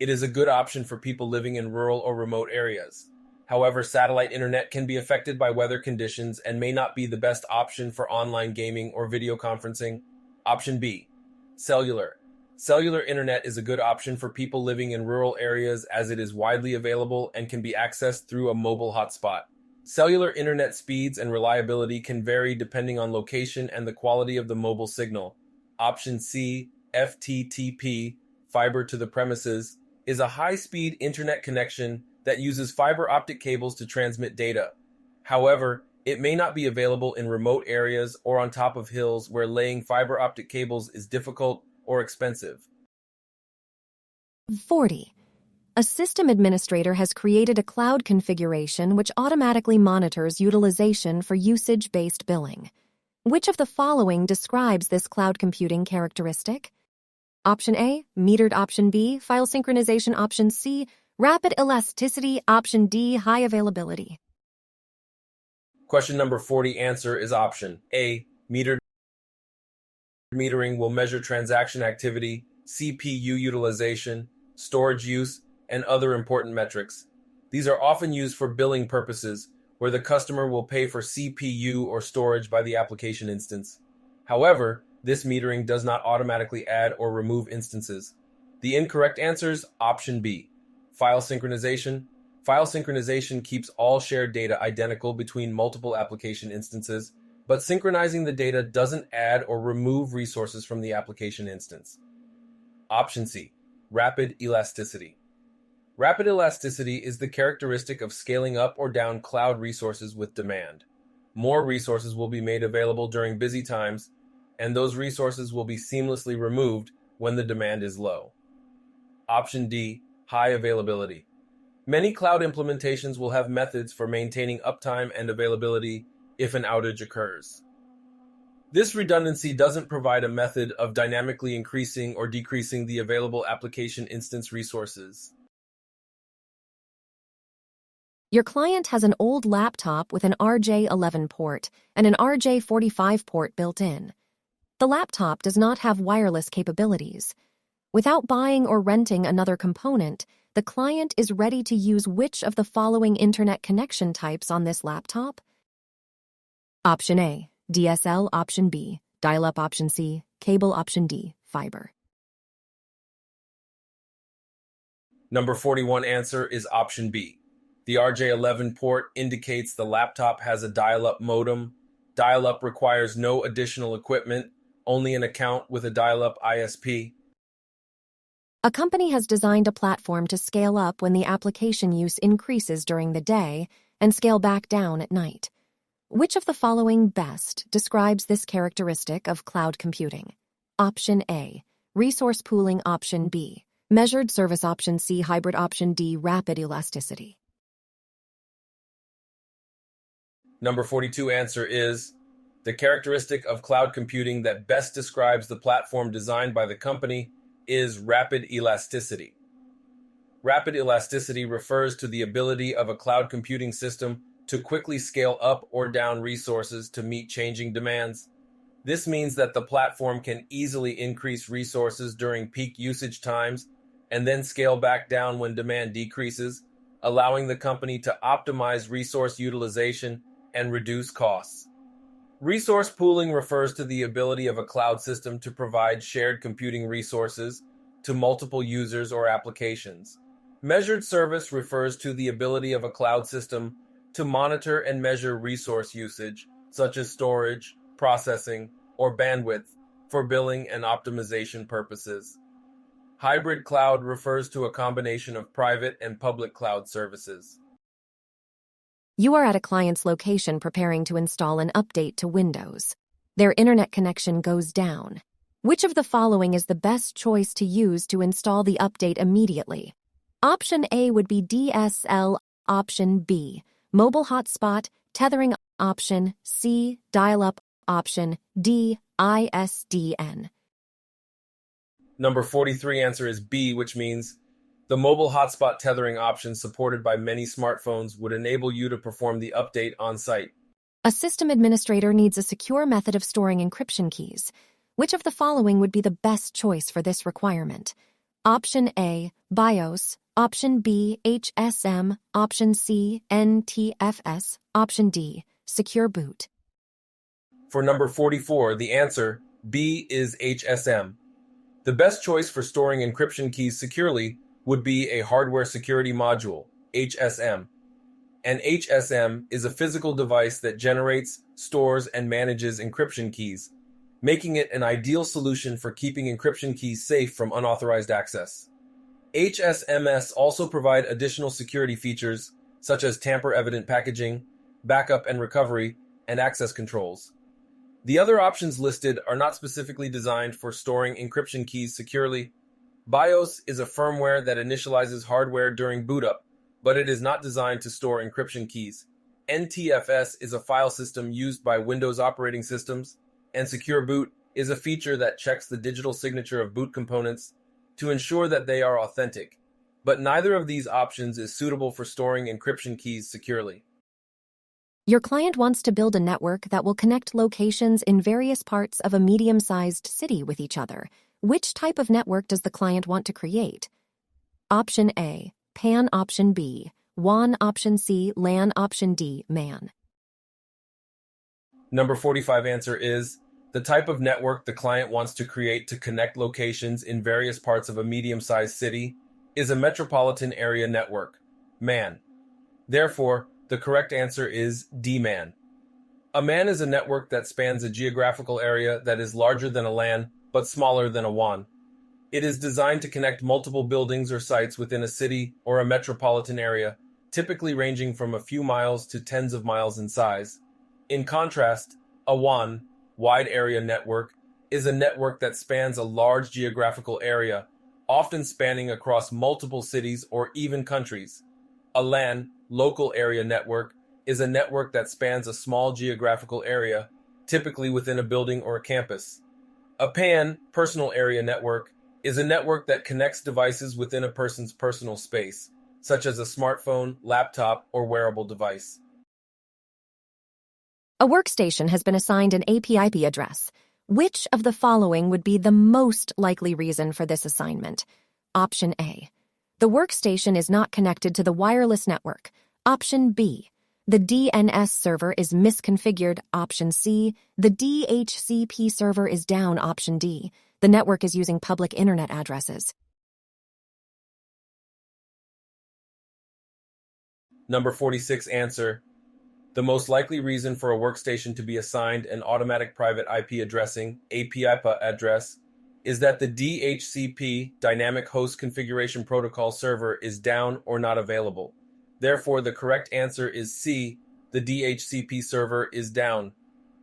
It is a good option for people living in rural or remote areas. However, satellite internet can be affected by weather conditions and may not be the best option for online gaming or video conferencing. Option B, cellular. Cellular internet is a good option for people living in rural areas as it is widely available and can be accessed through a mobile hotspot. Cellular internet speeds and reliability can vary depending on location and the quality of the mobile signal. Option C, FTTP, fiber to the premises, is a high-speed internet connection that uses fiber optic cables to transmit data. However, it may not be available in remote areas or on top of hills where laying fiber optic cables is difficult or expensive. 40. A system administrator has created a cloud configuration which automatically monitors utilization for usage-based billing. Which of the following describes this cloud computing characteristic? Option A, metered. Option B, file synchronization. Option C, rapid elasticity. Option D, high availability. Question number 40 answer is option A, metered. Metering will measure transaction activity, CPU utilization, storage use, and other important metrics. These are often used for billing purposes, where the customer will pay for CPU or storage by the application instance. However, this metering does not automatically add or remove instances. The incorrect answer is option B, file synchronization. File synchronization keeps all shared data identical between multiple application instances, but synchronizing the data doesn't add or remove resources from the application instance. Option C, rapid elasticity. Rapid elasticity is the characteristic of scaling up or down cloud resources with demand. More resources will be made available during busy times, and those resources will be seamlessly removed when the demand is low. Option D, high availability. Many cloud implementations will have methods for maintaining uptime and availability if an outage occurs. This redundancy doesn't provide a method of dynamically increasing or decreasing the available application instance resources. Your client has an old laptop with an RJ11 port and an RJ45 port built in. The laptop does not have wireless capabilities. Without buying or renting another component, the client is ready to use which of the following internet connection types on this laptop? Option A, DSL. Option B, dial-up. Option C, cable. Option D, fiber. Number 41 answer is option B. The RJ11 port indicates the laptop has a dial-up modem. Dial-up requires no additional equipment, only an account with a dial-up ISP. A company has designed a platform to scale up when the application use increases during the day and scale back down at night. Which of the following best describes this characteristic of cloud computing? Option A, resource pooling. Option B, measured service. Option C, hybrid. Option D, rapid elasticity. Number 42 answer is the characteristic of cloud computing that best describes the platform designed by the company is rapid elasticity. Rapid elasticity refers to the ability of a cloud computing system to quickly scale up or down resources to meet changing demands. This means that the platform can easily increase resources during peak usage times and then scale back down when demand decreases, allowing the company to optimize resource utilization and reduce costs. Resource pooling refers to the ability of a cloud system to provide shared computing resources to multiple users or applications. Measured service refers to the ability of a cloud system to monitor and measure resource usage, such as storage, processing, or bandwidth, for billing and optimization purposes. Hybrid cloud refers to a combination of private and public cloud services. You are at a client's location preparing to install an update to Windows. Their internet connection goes down. Which of the following is the best choice to use to install the update immediately? Option A would be DSL. Option B, mobile hotspot, tethering. Option C, dial-up. Option D, ISDN. Number 43 answer is B, which means the mobile hotspot tethering option supported by many smartphones would enable you to perform the update on site. A system administrator needs a secure method of storing encryption keys. Which of the following would be the best choice for this requirement? Option A, BIOS. Option B, HSM. Option C, NTFS. Option D, Secure Boot. For number 44, the answer, B, is HSM. The best choice for storing encryption keys securely would be a hardware security module, HSM. An HSM is a physical device that generates, stores, and manages encryption keys, making it an ideal solution for keeping encryption keys safe from unauthorized access. HSMs also provide additional security features such as tamper-evident packaging, backup and recovery, and access controls. The other options listed are not specifically designed for storing encryption keys securely. BIOS is a firmware that initializes hardware during boot up, but it is not designed to store encryption keys. NTFS is a file system used by Windows operating systems, and Secure Boot is a feature that checks the digital signature of boot components to ensure that they are authentic. But neither of these options is suitable for storing encryption keys securely. Your client wants to build a network that will connect locations in various parts of a medium-sized city with each other. Which type of network does the client want to create? Option A, PAN. Option B, WAN. Option C, LAN. Option D, MAN. Number 45 answer is, the type of network the client wants to create to connect locations in various parts of a medium-sized city is a metropolitan area network, MAN. Therefore, the correct answer is D-MAN. A MAN is a network that spans a geographical area that is larger than a LAN, but smaller than a WAN. It is designed to connect multiple buildings or sites within a city or a metropolitan area, typically ranging from a few miles to tens of miles in size. In contrast, a WAN, wide area network, is a network that spans a large geographical area, often spanning across multiple cities or even countries. A LAN, local area network, is a network that spans a small geographical area, typically within a building or a campus. A PAN, personal area network, is a network that connects devices within a person's personal space, such as a smartphone, laptop, or wearable device. A workstation has been assigned an API address. Which of the following would be the most likely reason for this assignment? Option A, the workstation is not connected to the wireless network. Option B, the DNS server is misconfigured. Option C, the DHCP server is down. Option D, the network is using public internet addresses. Number 46 answer, the most likely reason for a workstation to be assigned an automatic private IP addressing, API address, is that the DHCP, Dynamic Host Configuration Protocol server, is down or not available. Therefore, the correct answer is C, the DHCP server is down.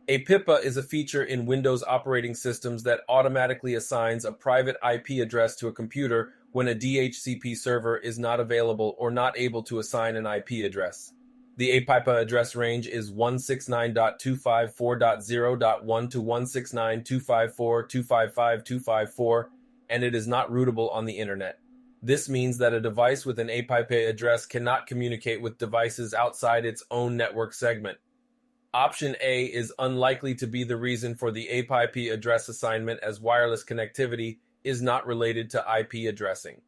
A PIPA is a feature in Windows operating systems that automatically assigns a private IP address to a computer when a DHCP server is not available or not able to assign an IP address. The APIPA address range is 169.254.0.1 to 169.254.255.254, and it is not routable on the internet. This means that a device with an APIPA address cannot communicate with devices outside its own network segment. Option A is unlikely to be the reason for the APIP address assignment, as wireless connectivity is not related to IP addressing.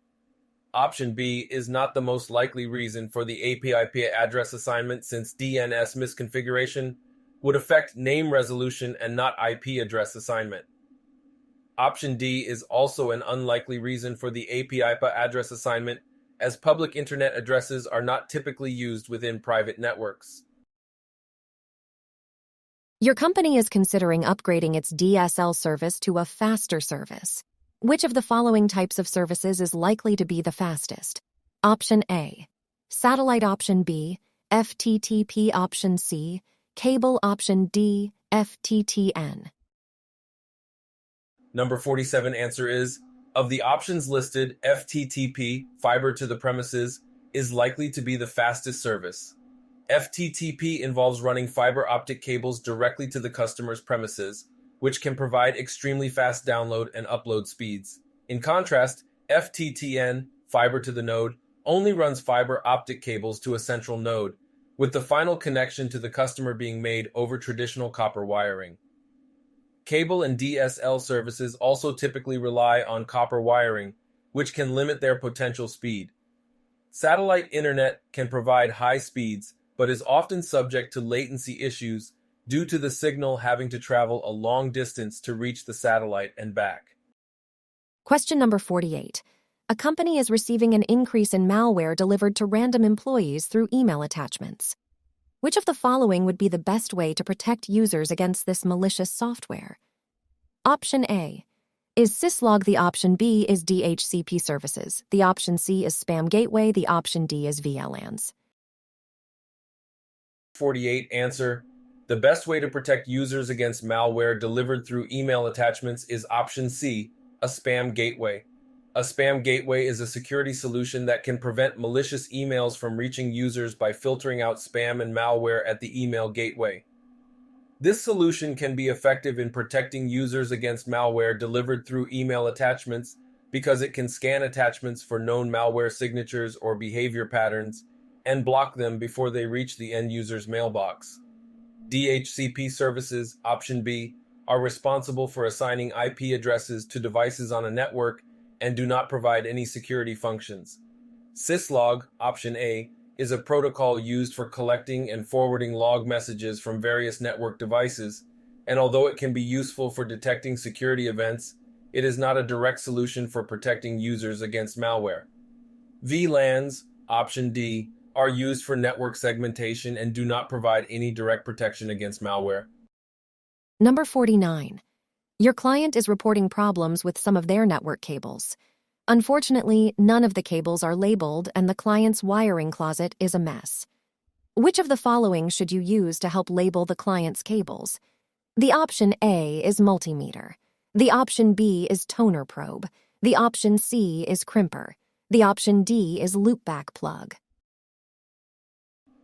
Option B is not the most likely reason for the APIP address assignment, since DNS misconfiguration would affect name resolution and not IP address assignment. Option D is also an unlikely reason for the APIP address assignment, as public internet addresses are not typically used within private networks. Your company is considering upgrading its DSL service to a faster service. Which of the following types of services is likely to be the fastest? Option A, satellite. Option B, FTTP. Option C, cable. Option D, FTTN. Number 47 answer is, of the options listed, FTTP, fiber to the premises, is likely to be the fastest service. FTTP involves running fiber optic cables directly to the customer's premises, which can provide extremely fast download and upload speeds. In contrast, FTTN, fiber to the node, only runs fiber optic cables to a central node, with the final connection to the customer being made over traditional copper wiring. Cable and DSL services also typically rely on copper wiring, which can limit their potential speed. Satellite internet can provide high speeds, but is often subject to latency issues due to the signal having to travel a long distance to reach the satellite and back. Question number 48. A company is receiving an increase in malware delivered to random employees through email attachments. Which of the following would be the best way to protect users against this malicious software? Option A is syslog. The option B is DHCP services. The option C is spam gateway. The option D is VLANs. 48 answer. The best way to protect users against malware delivered through email attachments is option C, a spam gateway. A spam gateway is a security solution that can prevent malicious emails from reaching users by filtering out spam and malware at the email gateway. This solution can be effective in protecting users against malware delivered through email attachments because it can scan attachments for known malware signatures or behavior patterns and block them before they reach the end user's mailbox. DHCP services, option B, are responsible for assigning IP addresses to devices on a network and do not provide any security functions. Syslog, option A, is a protocol used for collecting and forwarding log messages from various network devices, and although it can be useful for detecting security events, it is not a direct solution for protecting users against malware. VLANs, option D, are used for network segmentation and do not provide any direct protection against malware. Number 49. Your client is reporting problems with some of their network cables. Unfortunately, none of the cables are labeled and the client's wiring closet is a mess. Which of the following should you use to help label the client's cables? The option A is multimeter. The option B is toner probe. The option C is crimper. The option D is loopback plug.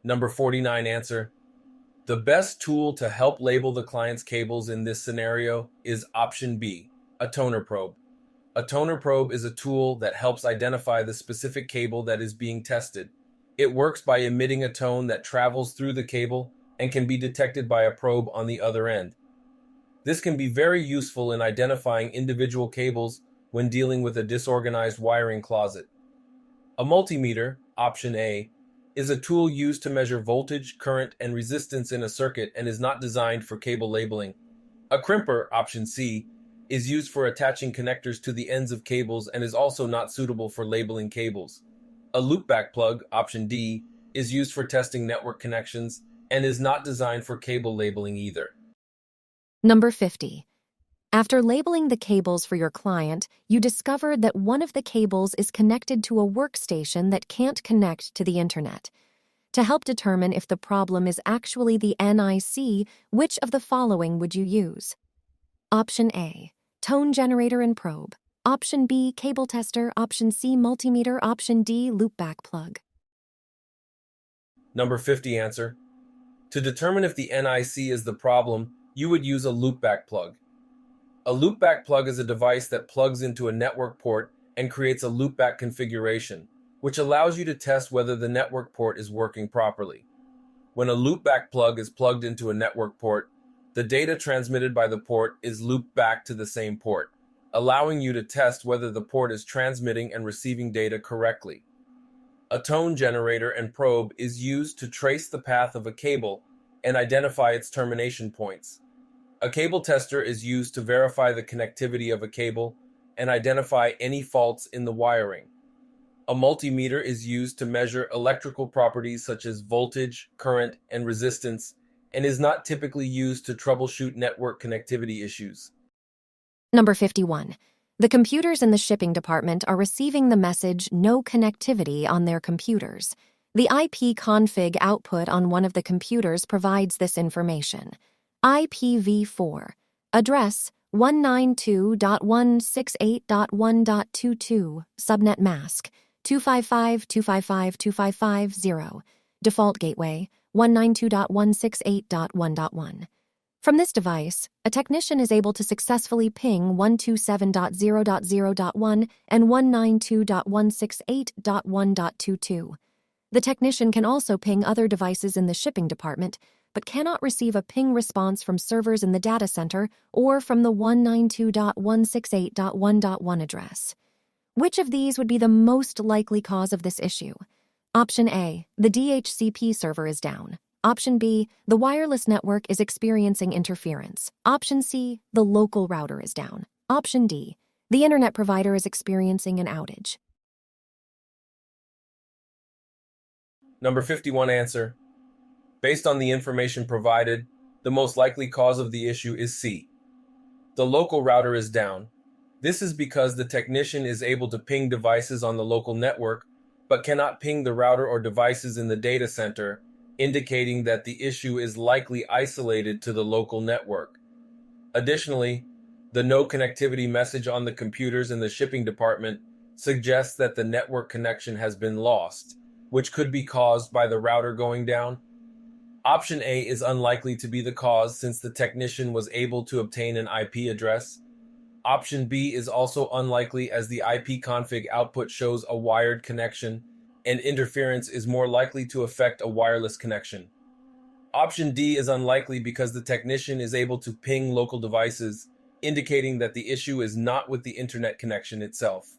Number 49 answer. The best tool to help label the client's cables in this scenario is option B, a toner probe. A toner probe is a tool that helps identify the specific cable that is being tested. It works by emitting a tone that travels through the cable and can be detected by a probe on the other end. This can be very useful in identifying individual cables when dealing with a disorganized wiring closet. A multimeter, option A, is a tool used to measure voltage, current, and resistance in a circuit and is not designed for cable labeling. A crimper, option C, is used for attaching connectors to the ends of cables and is also not suitable for labeling cables. A loopback plug, option D, is used for testing network connections and is not designed for cable labeling either. Number 50. After labeling the cables for your client, you discovered that one of the cables is connected to a workstation that can't connect to the internet. To help determine if the problem is actually the NIC, which of the following would you use? Option A, tone generator and probe. Option B, cable tester. Option C, multimeter. Option D, loopback plug. Number 50 answer. To determine if the NIC is the problem, you would use a loopback plug. A loopback plug is a device that plugs into a network port and creates a loopback configuration, which allows you to test whether the network port is working properly. When a loopback plug is plugged into a network port, the data transmitted by the port is looped back to the same port, allowing you to test whether the port is transmitting and receiving data correctly. A tone generator and probe is used to trace the path of a cable and identify its termination points. A cable tester is used to verify the connectivity of a cable and identify any faults in the wiring. A multimeter is used to measure electrical properties such as voltage, current, and resistance, and is not typically used to troubleshoot network connectivity issues. Number 51. The computers in the shipping department are receiving the message "no connectivity" on their computers. The IP config output on one of the computers provides this information. IPv4. Address 192.168.1.22. Subnet mask 255.255.255.0. Default gateway 192.168.1.1. From this device, a technician is able to successfully ping 127.0.0.1 and 192.168.1.22. The technician can also ping other devices in the shipping department, but cannot receive a ping response from servers in the data center or from the 192.168.1.1 address. Which of these would be the most likely cause of this issue? Option A, the DHCP server is down. Option B, the wireless network is experiencing interference. Option C, the local router is down. Option D, the internet provider is experiencing an outage. Number 51 answer. Based on the information provided, the most likely cause of the issue is C. The local router is down. This is because the technician is able to ping devices on the local network, but cannot ping the router or devices in the data center, indicating that the issue is likely isolated to the local network. Additionally, the no connectivity message on the computers in the shipping department suggests that the network connection has been lost, which could be caused by the router going down. Option A is unlikely to be the cause since the technician was able to obtain an IP address. Option B is also unlikely as the IP config output shows a wired connection, and interference is more likely to affect a wireless connection. Option D is unlikely because the technician is able to ping local devices, indicating that the issue is not with the internet connection itself.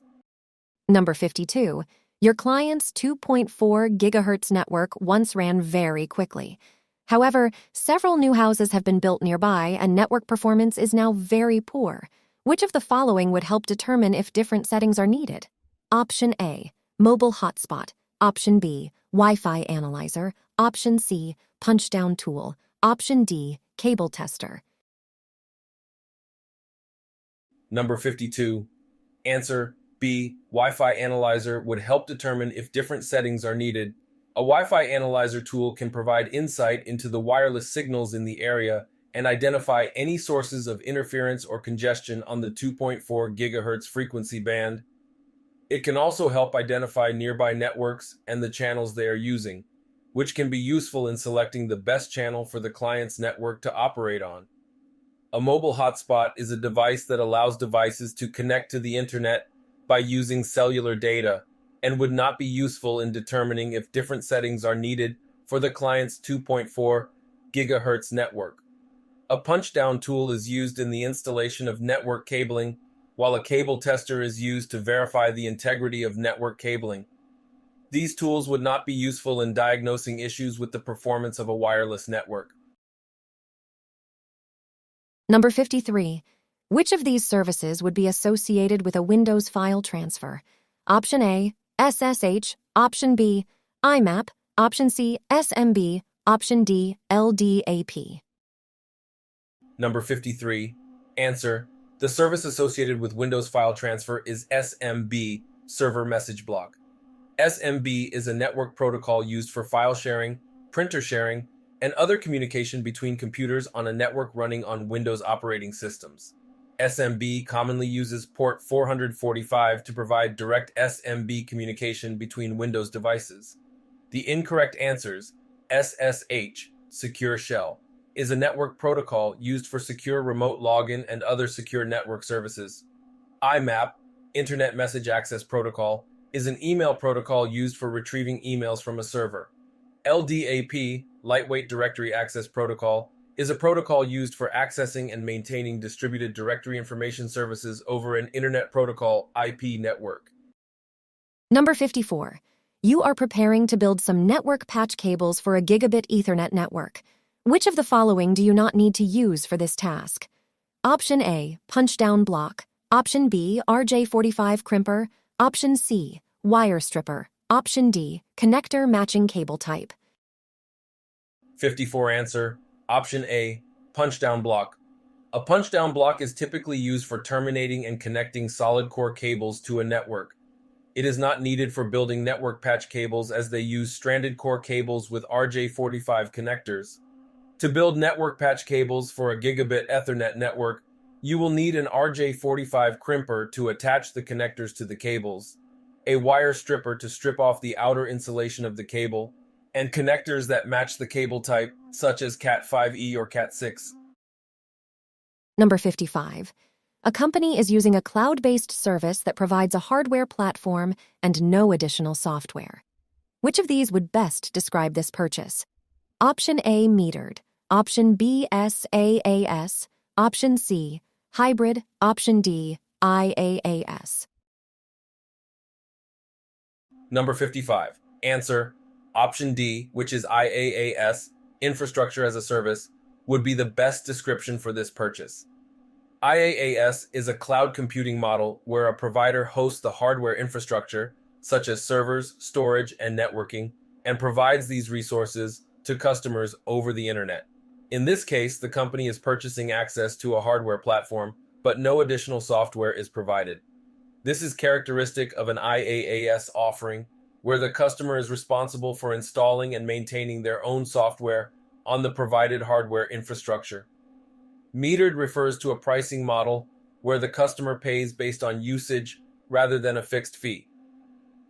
Number 52. Your client's 2.4 gigahertz network once ran very quickly. However, several new houses have been built nearby and network performance is now very poor. Which of the following would help determine if different settings are needed? Option A, mobile hotspot. Option B, Wi-Fi analyzer. Option C, punch-down tool. Option D, cable tester. Number 52. Answer B. Wi-Fi analyzer would help determine if different settings are needed. A Wi-Fi analyzer tool can provide insight into the wireless signals in the area and identify any sources of interference or congestion on the 2.4 GHz frequency band. It can also help identify nearby networks and the channels they are using, which can be useful in selecting the best channel for the client's network to operate on. A mobile hotspot is a device that allows devices to connect to the internet by using cellular data and would not be useful in determining if different settings are needed for the client's 2.4 GHz network. A punch-down tool is used in the installation of network cabling, while a cable tester is used to verify the integrity of network cabling. These tools would not be useful in diagnosing issues with the performance of a wireless network. Number 53. Which of these services would be associated with a Windows file transfer? Option A, SSH. Option B, IMAP. Option C, SMB. Option D, LDAP. Number 53. Answer. The service associated with Windows file transfer is SMB, Server Message Block. SMB is a network protocol used for file sharing, printer sharing, and other communication between computers on a network running on Windows operating systems. SMB commonly uses port 445 to provide direct SMB communication between Windows devices. The incorrect answers, SSH, Secure Shell, is a network protocol used for secure remote login and other secure network services. IMAP, Internet Message Access Protocol, is an email protocol used for retrieving emails from a server. LDAP, Lightweight Directory Access Protocol, is a protocol used for accessing and maintaining distributed directory information services over an Internet Protocol IP network. Number 54. You are preparing to build some network patch cables for a gigabit Ethernet network. Which of the following do you not need to use for this task? Option A, punch-down block. Option B, RJ45 crimper. Option C, wire stripper. Option D, connector matching cable type. 54 answer. Option A, punch-down block. A punch-down block is typically used for terminating and connecting solid core cables to a network. It is not needed for building network patch cables as they use stranded core cables with RJ45 connectors. To build network patch cables for a gigabit Ethernet network, you will need an RJ45 crimper to attach the connectors to the cables, a wire stripper to strip off the outer insulation of the cable, and connectors that match the cable type, such as Cat5e or Cat6. Number 55. A company is using a cloud-based service that provides a hardware platform and no additional software. Which of these would best describe this purchase? Option A, metered. Option B, SaaS. Option C, hybrid. Option D, IaaS. Number 55. Answer. Option D, which is IaaS, Infrastructure as a Service, would be the best description for this purchase. IaaS is a cloud computing model where a provider hosts the hardware infrastructure, such as servers, storage, and networking, and provides these resources to customers over the internet. In this case, the company is purchasing access to a hardware platform, but no additional software is provided. This is characteristic of an IaaS offering, where the customer is responsible for installing and maintaining their own software on the provided hardware infrastructure. Metered refers to a pricing model where the customer pays based on usage rather than a fixed fee.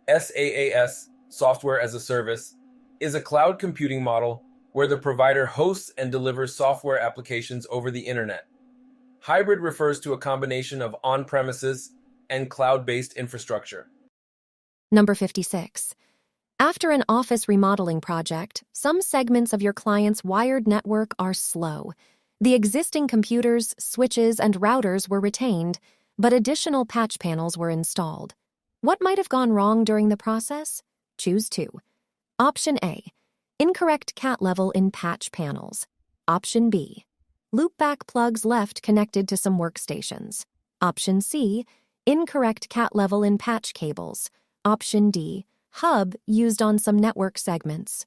SaaS, Software as a Service, is a cloud computing model where the provider hosts and delivers software applications over the internet. Hybrid refers to a combination of on-premises and cloud-based infrastructure. Number 56. After an office remodeling project, some segments of your client's wired network are slow. The existing computers, switches, and routers were retained, but additional patch panels were installed. What might have gone wrong during the process? Choose 2. Option A. Incorrect cat level in patch panels. Option B. Loopback plugs left connected to some workstations. Option C. Incorrect cat level in patch cables. Option D. Hub used on some network segments.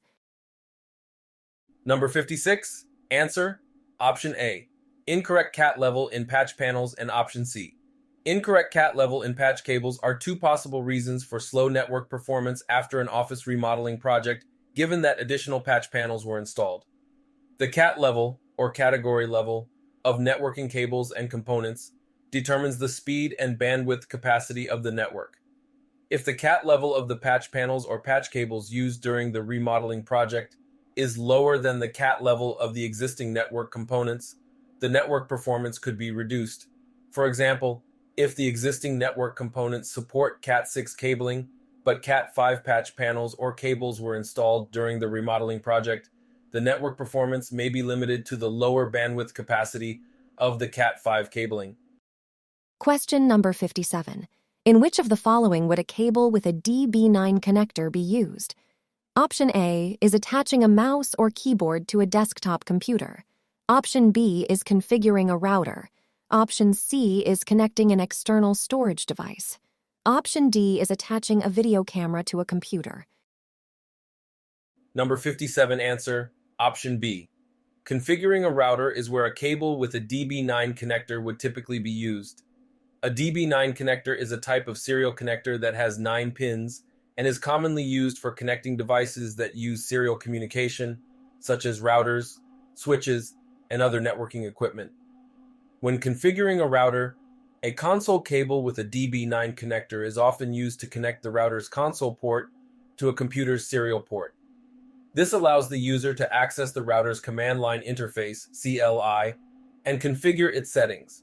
Number 56. Answer. Option A. Incorrect cat level in patch panels, and Option C. Incorrect cat level in patch cables are two possible reasons for slow network performance after an office remodeling project, given that additional patch panels were installed. The cat level, or category level, of networking cables and components determines the speed and bandwidth capacity of the network. If the cat level of the patch panels or patch cables used during the remodeling project is lower than the cat level of the existing network components, the network performance could be reduced. For example, if the existing network components support Cat6 cabling, but Cat5 patch panels or cables were installed during the remodeling project, the network performance may be limited to the lower bandwidth capacity of the Cat5 cabling. Question number 57. In which of the following would a cable with a DB9 connector be used? Option A is attaching a mouse or keyboard to a desktop computer. Option B is configuring a router. Option C is connecting an external storage device. Option D is attaching a video camera to a computer. Number 57. Answer. Option B. Configuring a router is where a cable with a DB9 connector would typically be used. A DB9 connector is a type of serial connector that has 9 pins and is commonly used for connecting devices that use serial communication, such as routers, switches, and other networking equipment. When configuring a router, a console cable with a DB9 connector is often used to connect the router's console port to a computer's serial port. This allows the user to access the router's command line interface, CLI, and configure its settings.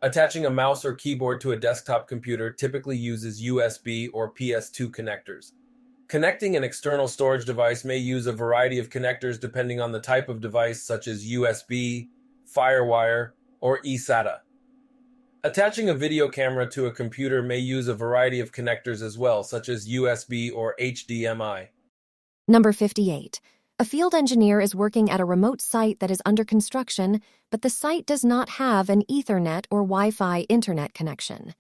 Attaching a mouse or keyboard to a desktop computer typically uses USB or PS2 connectors. Connecting an external storage device may use a variety of connectors depending on the type of device, such as USB, FireWire, or eSATA. Attaching a video camera to a computer may use a variety of connectors as well, such as USB or HDMI. Number 58. A field engineer is working at a remote site that is under construction, but the site does not have an Ethernet or Wi-Fi internet connection.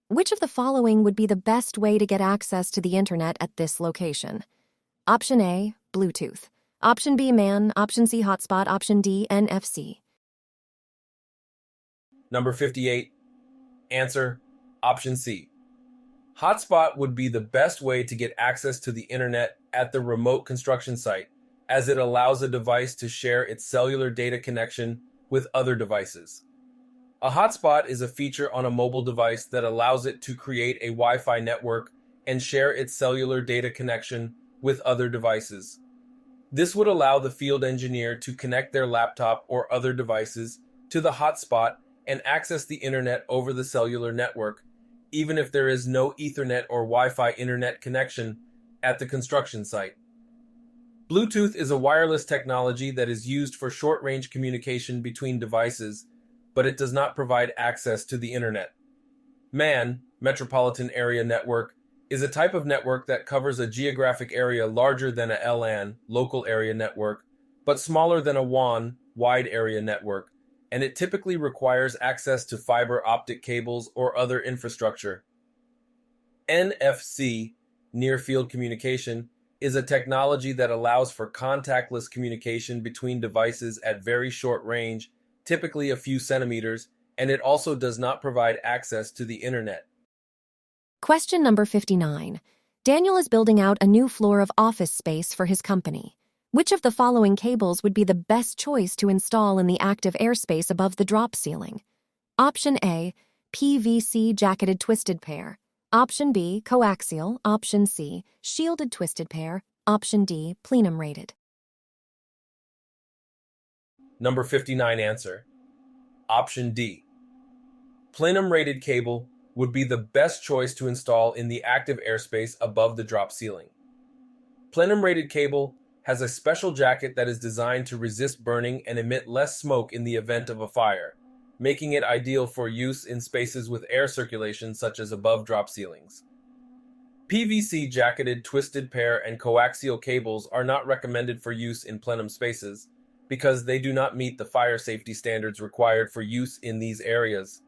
Which of the following would be the best way to get access to the internet at this location? Option A, Bluetooth. Option B, MAN. Option C, hotspot. Option D, NFC. Number 58. Answer. Option C. Hotspot would be the best way to get access to the internet at the remote construction site, as it allows a device to share its cellular data connection with other devices. A hotspot is a feature on a mobile device that allows it to create a Wi-Fi network and share its cellular data connection with other devices. This would allow the field engineer to connect their laptop or other devices to the hotspot and access the internet over the cellular network, even if there is no Ethernet or Wi-Fi internet connection at the construction site. Bluetooth is a wireless technology that is used for short-range communication between devices, but it does not provide access to the internet. MAN, Metropolitan Area Network, is a type of network that covers a geographic area larger than a LAN, local area network, but smaller than a WAN, wide area network, and it typically requires access to fiber optic cables or other infrastructure. NFC, near field communication, is a technology that allows for contactless communication between devices at very short range, typically a few centimeters, and it also does not provide access to the internet. Question number 59. Daniel is building out a new floor of office space for his company. Which of the following cables would be the best choice to install in the active airspace above the drop ceiling? Option A, PVC jacketed twisted pair. Option B, coaxial. Option C, shielded twisted pair. Option D, plenum rated. Number 59 answer. Option D. Plenum rated cable would be the best choice to install in the active airspace above the drop ceiling. Plenum rated cable has a special jacket that is designed to resist burning and emit less smoke in the event of a fire, making it ideal for use in spaces with air circulation such as above drop ceilings. PVC jacketed twisted pair and coaxial cables are not recommended for use in plenum spaces because they do not meet the fire safety standards required for use in these areas.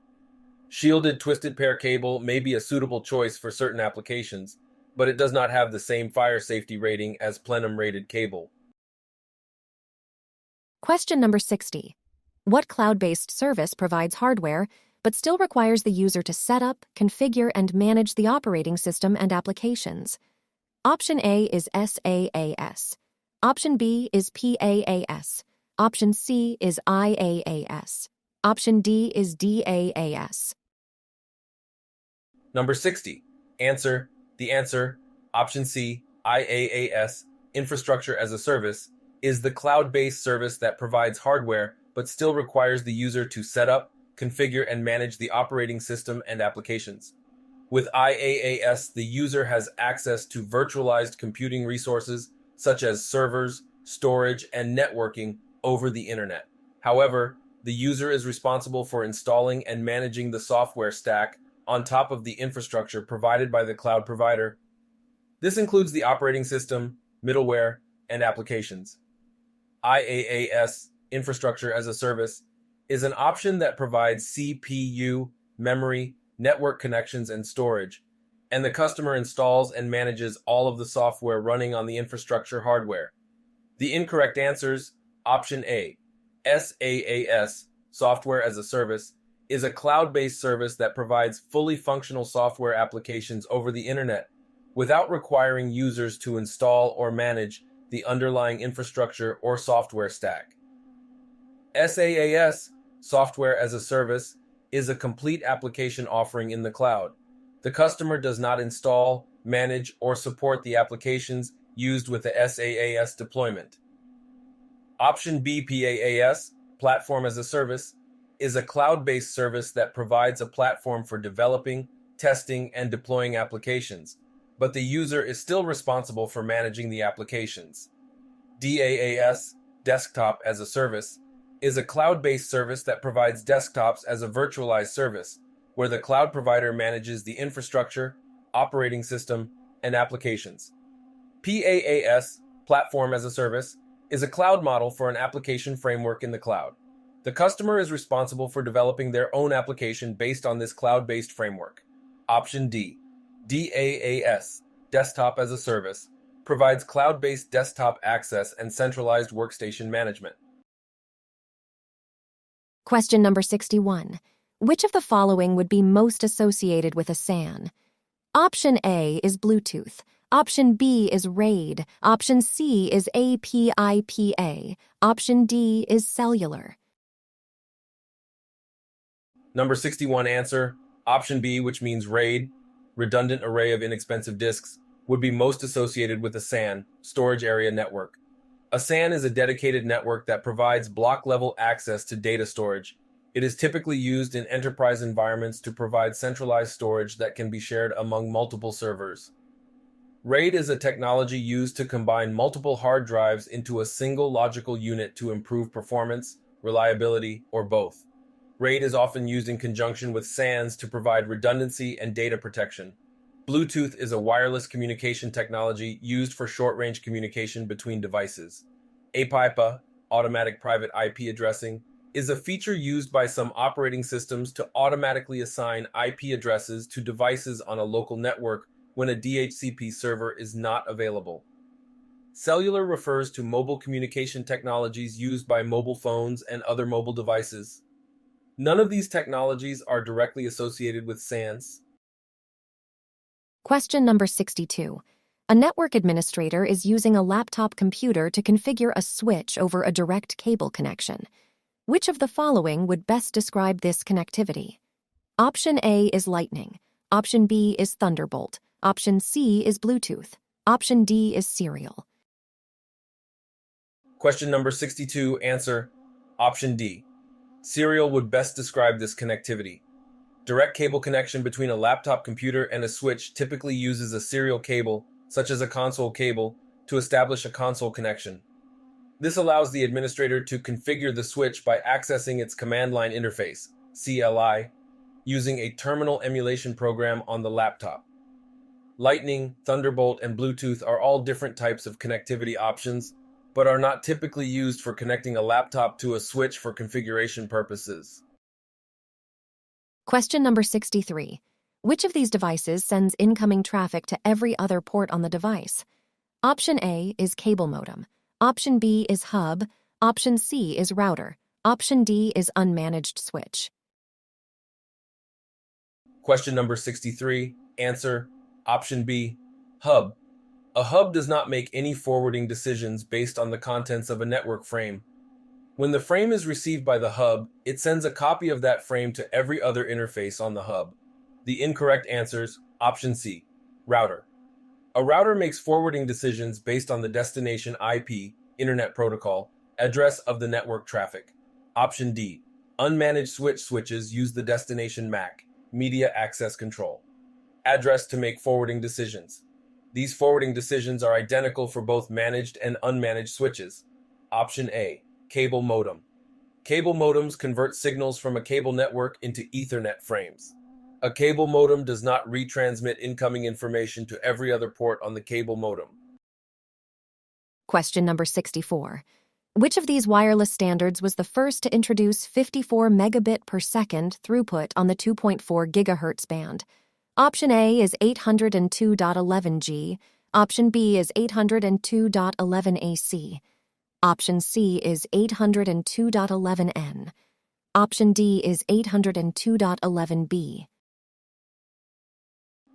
Shielded twisted pair cable may be a suitable choice for certain applications, but it does not have the same fire safety rating as plenum rated cable. Question number 60. What cloud-based service provides hardware but still requires the user to set up, configure, and manage the operating system and applications? Option A is SaaS. Option B is PaaS. Option C is IaaS. Option D is DaaS. Number 60. Answer. The answer, option C, IaaS, infrastructure as a service, is the cloud-based service that provides hardware but still requires the user to set up, configure, and manage the operating system and applications. With IaaS, the user has access to virtualized computing resources such as servers, storage, and networking over the internet. However, the user is responsible for installing and managing the software stack on top of the infrastructure provided by the cloud provider. This includes the operating system, middleware, and applications. IaaS, infrastructure as a service, is an option that provides CPU, memory, network connections, and storage, and the customer installs and manages all of the software running on the infrastructure hardware. The incorrect answers, option A, SaaS, software as a service, is a cloud-based service that provides fully functional software applications over the internet without requiring users to install or manage the underlying infrastructure or software stack. SaaS, software as a service, is a complete application offering in the cloud. The customer does not install, manage, or support the applications used with the SaaS deployment. Option B, PaaS, platform as a service, is a cloud-based service that provides a platform for developing, testing, and deploying applications, but the user is still responsible for managing the applications. DaaS, desktop as a service, is a cloud-based service that provides desktops as a virtualized service, where the cloud provider manages the infrastructure, operating system, and applications. PaaS, platform as a service, is a cloud model for an application framework in the cloud. The customer is responsible for developing their own application based on this cloud-based framework. Option D, DaaS, desktop as a service, provides cloud-based desktop access and centralized workstation management. Question number 61. Which of the following would be most associated with a SAN? Option A is Bluetooth. Option B is RAID. Option C is APIPA. Option D is cellular. Number 61 answer, option B, which means RAID, redundant array of inexpensive disks, would be most associated with a SAN, storage area network. A SAN is a dedicated network that provides block-level access to data storage. It is typically used in enterprise environments to provide centralized storage that can be shared among multiple servers. RAID is a technology used to combine multiple hard drives into a single logical unit to improve performance, reliability, or both. RAID is often used in conjunction with SANs to provide redundancy and data protection. Bluetooth is a wireless communication technology used for short-range communication between devices. APIPA, automatic private IP addressing, is a feature used by some operating systems to automatically assign IP addresses to devices on a local network when a DHCP server is not available. Cellular refers to mobile communication technologies used by mobile phones and other mobile devices. None of these technologies are directly associated with SANs. Question number 62. A network administrator is using a laptop computer to configure a switch over a direct cable connection. Which of the following would best describe this connectivity? Option A is Lightning. Option B is Thunderbolt. Option C is Bluetooth. Option D is Serial. Question number 62, answer option D. Serial would best describe this connectivity. Direct cable connection between a laptop computer and a switch typically uses a serial cable, such as a console cable, to establish a console connection. This allows the administrator to configure the switch by accessing its command line interface, CLI, using a terminal emulation program on the laptop. Lightning, Thunderbolt, and Bluetooth are all different types of connectivity options, but are not typically used for connecting a laptop to a switch for configuration purposes. Question number 63. Which of these devices sends incoming traffic to every other port on the device? Option A is cable modem. Option B is hub. Option C is router. Option D is unmanaged switch. Question number 63, answer option B, hub. A hub does not make any forwarding decisions based on the contents of a network frame. When the frame is received by the hub, it sends a copy of that frame to every other interface on the hub. The incorrect answers, option C, router. A router makes forwarding decisions based on the destination IP, Internet Protocol, address of the network traffic. Option D, unmanaged switches use the destination MAC, Media Access Control, address to make forwarding decisions. These forwarding decisions are identical for both managed and unmanaged switches. Option A, cable modem. Cable modems convert signals from a cable network into Ethernet frames. A cable modem does not retransmit incoming information to every other port on the cable modem. Question number 64. Which of these wireless standards was the first to introduce 54 megabit per second throughput on the 2.4 gigahertz band? Option A is 802.11g. Option B is 802.11 AC. Option C is 802.11n. Option D is 802.11b.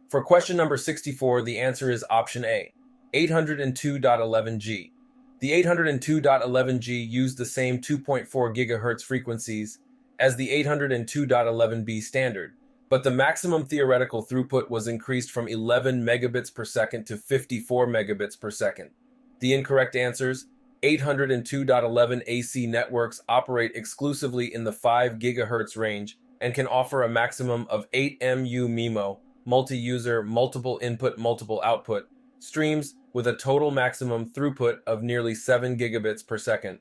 For question number 64, the answer is option A, 802.11g. The 802.11g used the same 2.4 GHz frequencies as the 802.11b standard, but the maximum theoretical throughput was increased from 11 megabits per second to 54 megabits per second. The incorrect answers, 802.11 AC networks operate exclusively in the 5 GHz range and can offer a maximum of 8 MU-MIMO, multi-user, multiple input, multiple output, streams with a total maximum throughput of nearly 7 gigabits per second.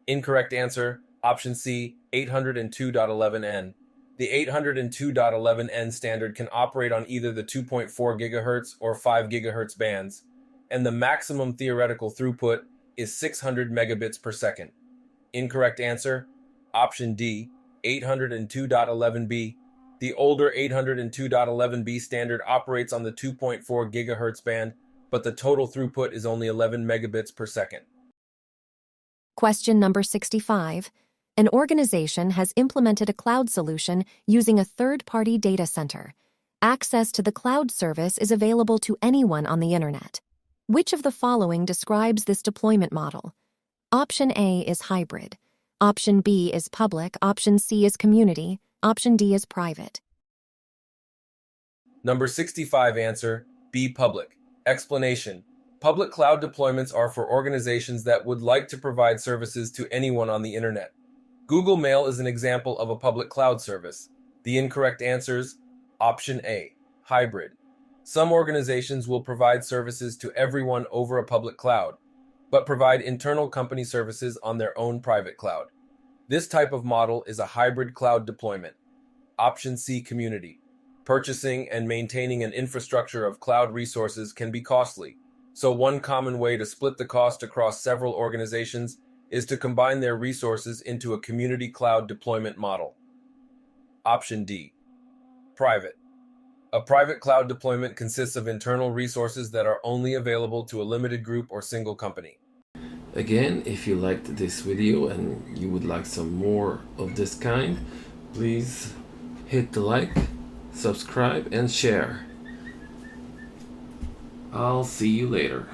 Incorrect answer, option C, 802.11n. The 802.11n standard can operate on either the 2.4 GHz or 5 GHz bands, and the maximum theoretical throughput is 600 megabits per second. Incorrect answer, option D, 802.11b. The older 802.11b standard operates on the 2.4 GHz band, but the total throughput is only 11 megabits per second. Question number 65. An organization has implemented a cloud solution using a third-party data center. Access to the cloud service is available to anyone on the internet. Which of the following describes this deployment model? Option A is hybrid. Option B is public. Option C is community. Option D is private. Number 65 answer, B, public. Explanation. Public cloud deployments are for organizations that would like to provide services to anyone on the internet. Google Mail is an example of a public cloud service. The incorrect answers, option A, hybrid. Some organizations will provide services to everyone over a public cloud, but provide internal company services on their own private cloud. This type of model is a hybrid cloud deployment. Option C, community. Purchasing and maintaining an infrastructure of cloud resources can be costly, so one common way to split the cost across several organizations is to combine their resources into a community cloud deployment model. Option D. Private. A private cloud deployment consists of internal resources that are only available to a limited group or single company. Again, if you liked this video and you would like some more of this kind, please hit the like, subscribe and share. I'll see you later.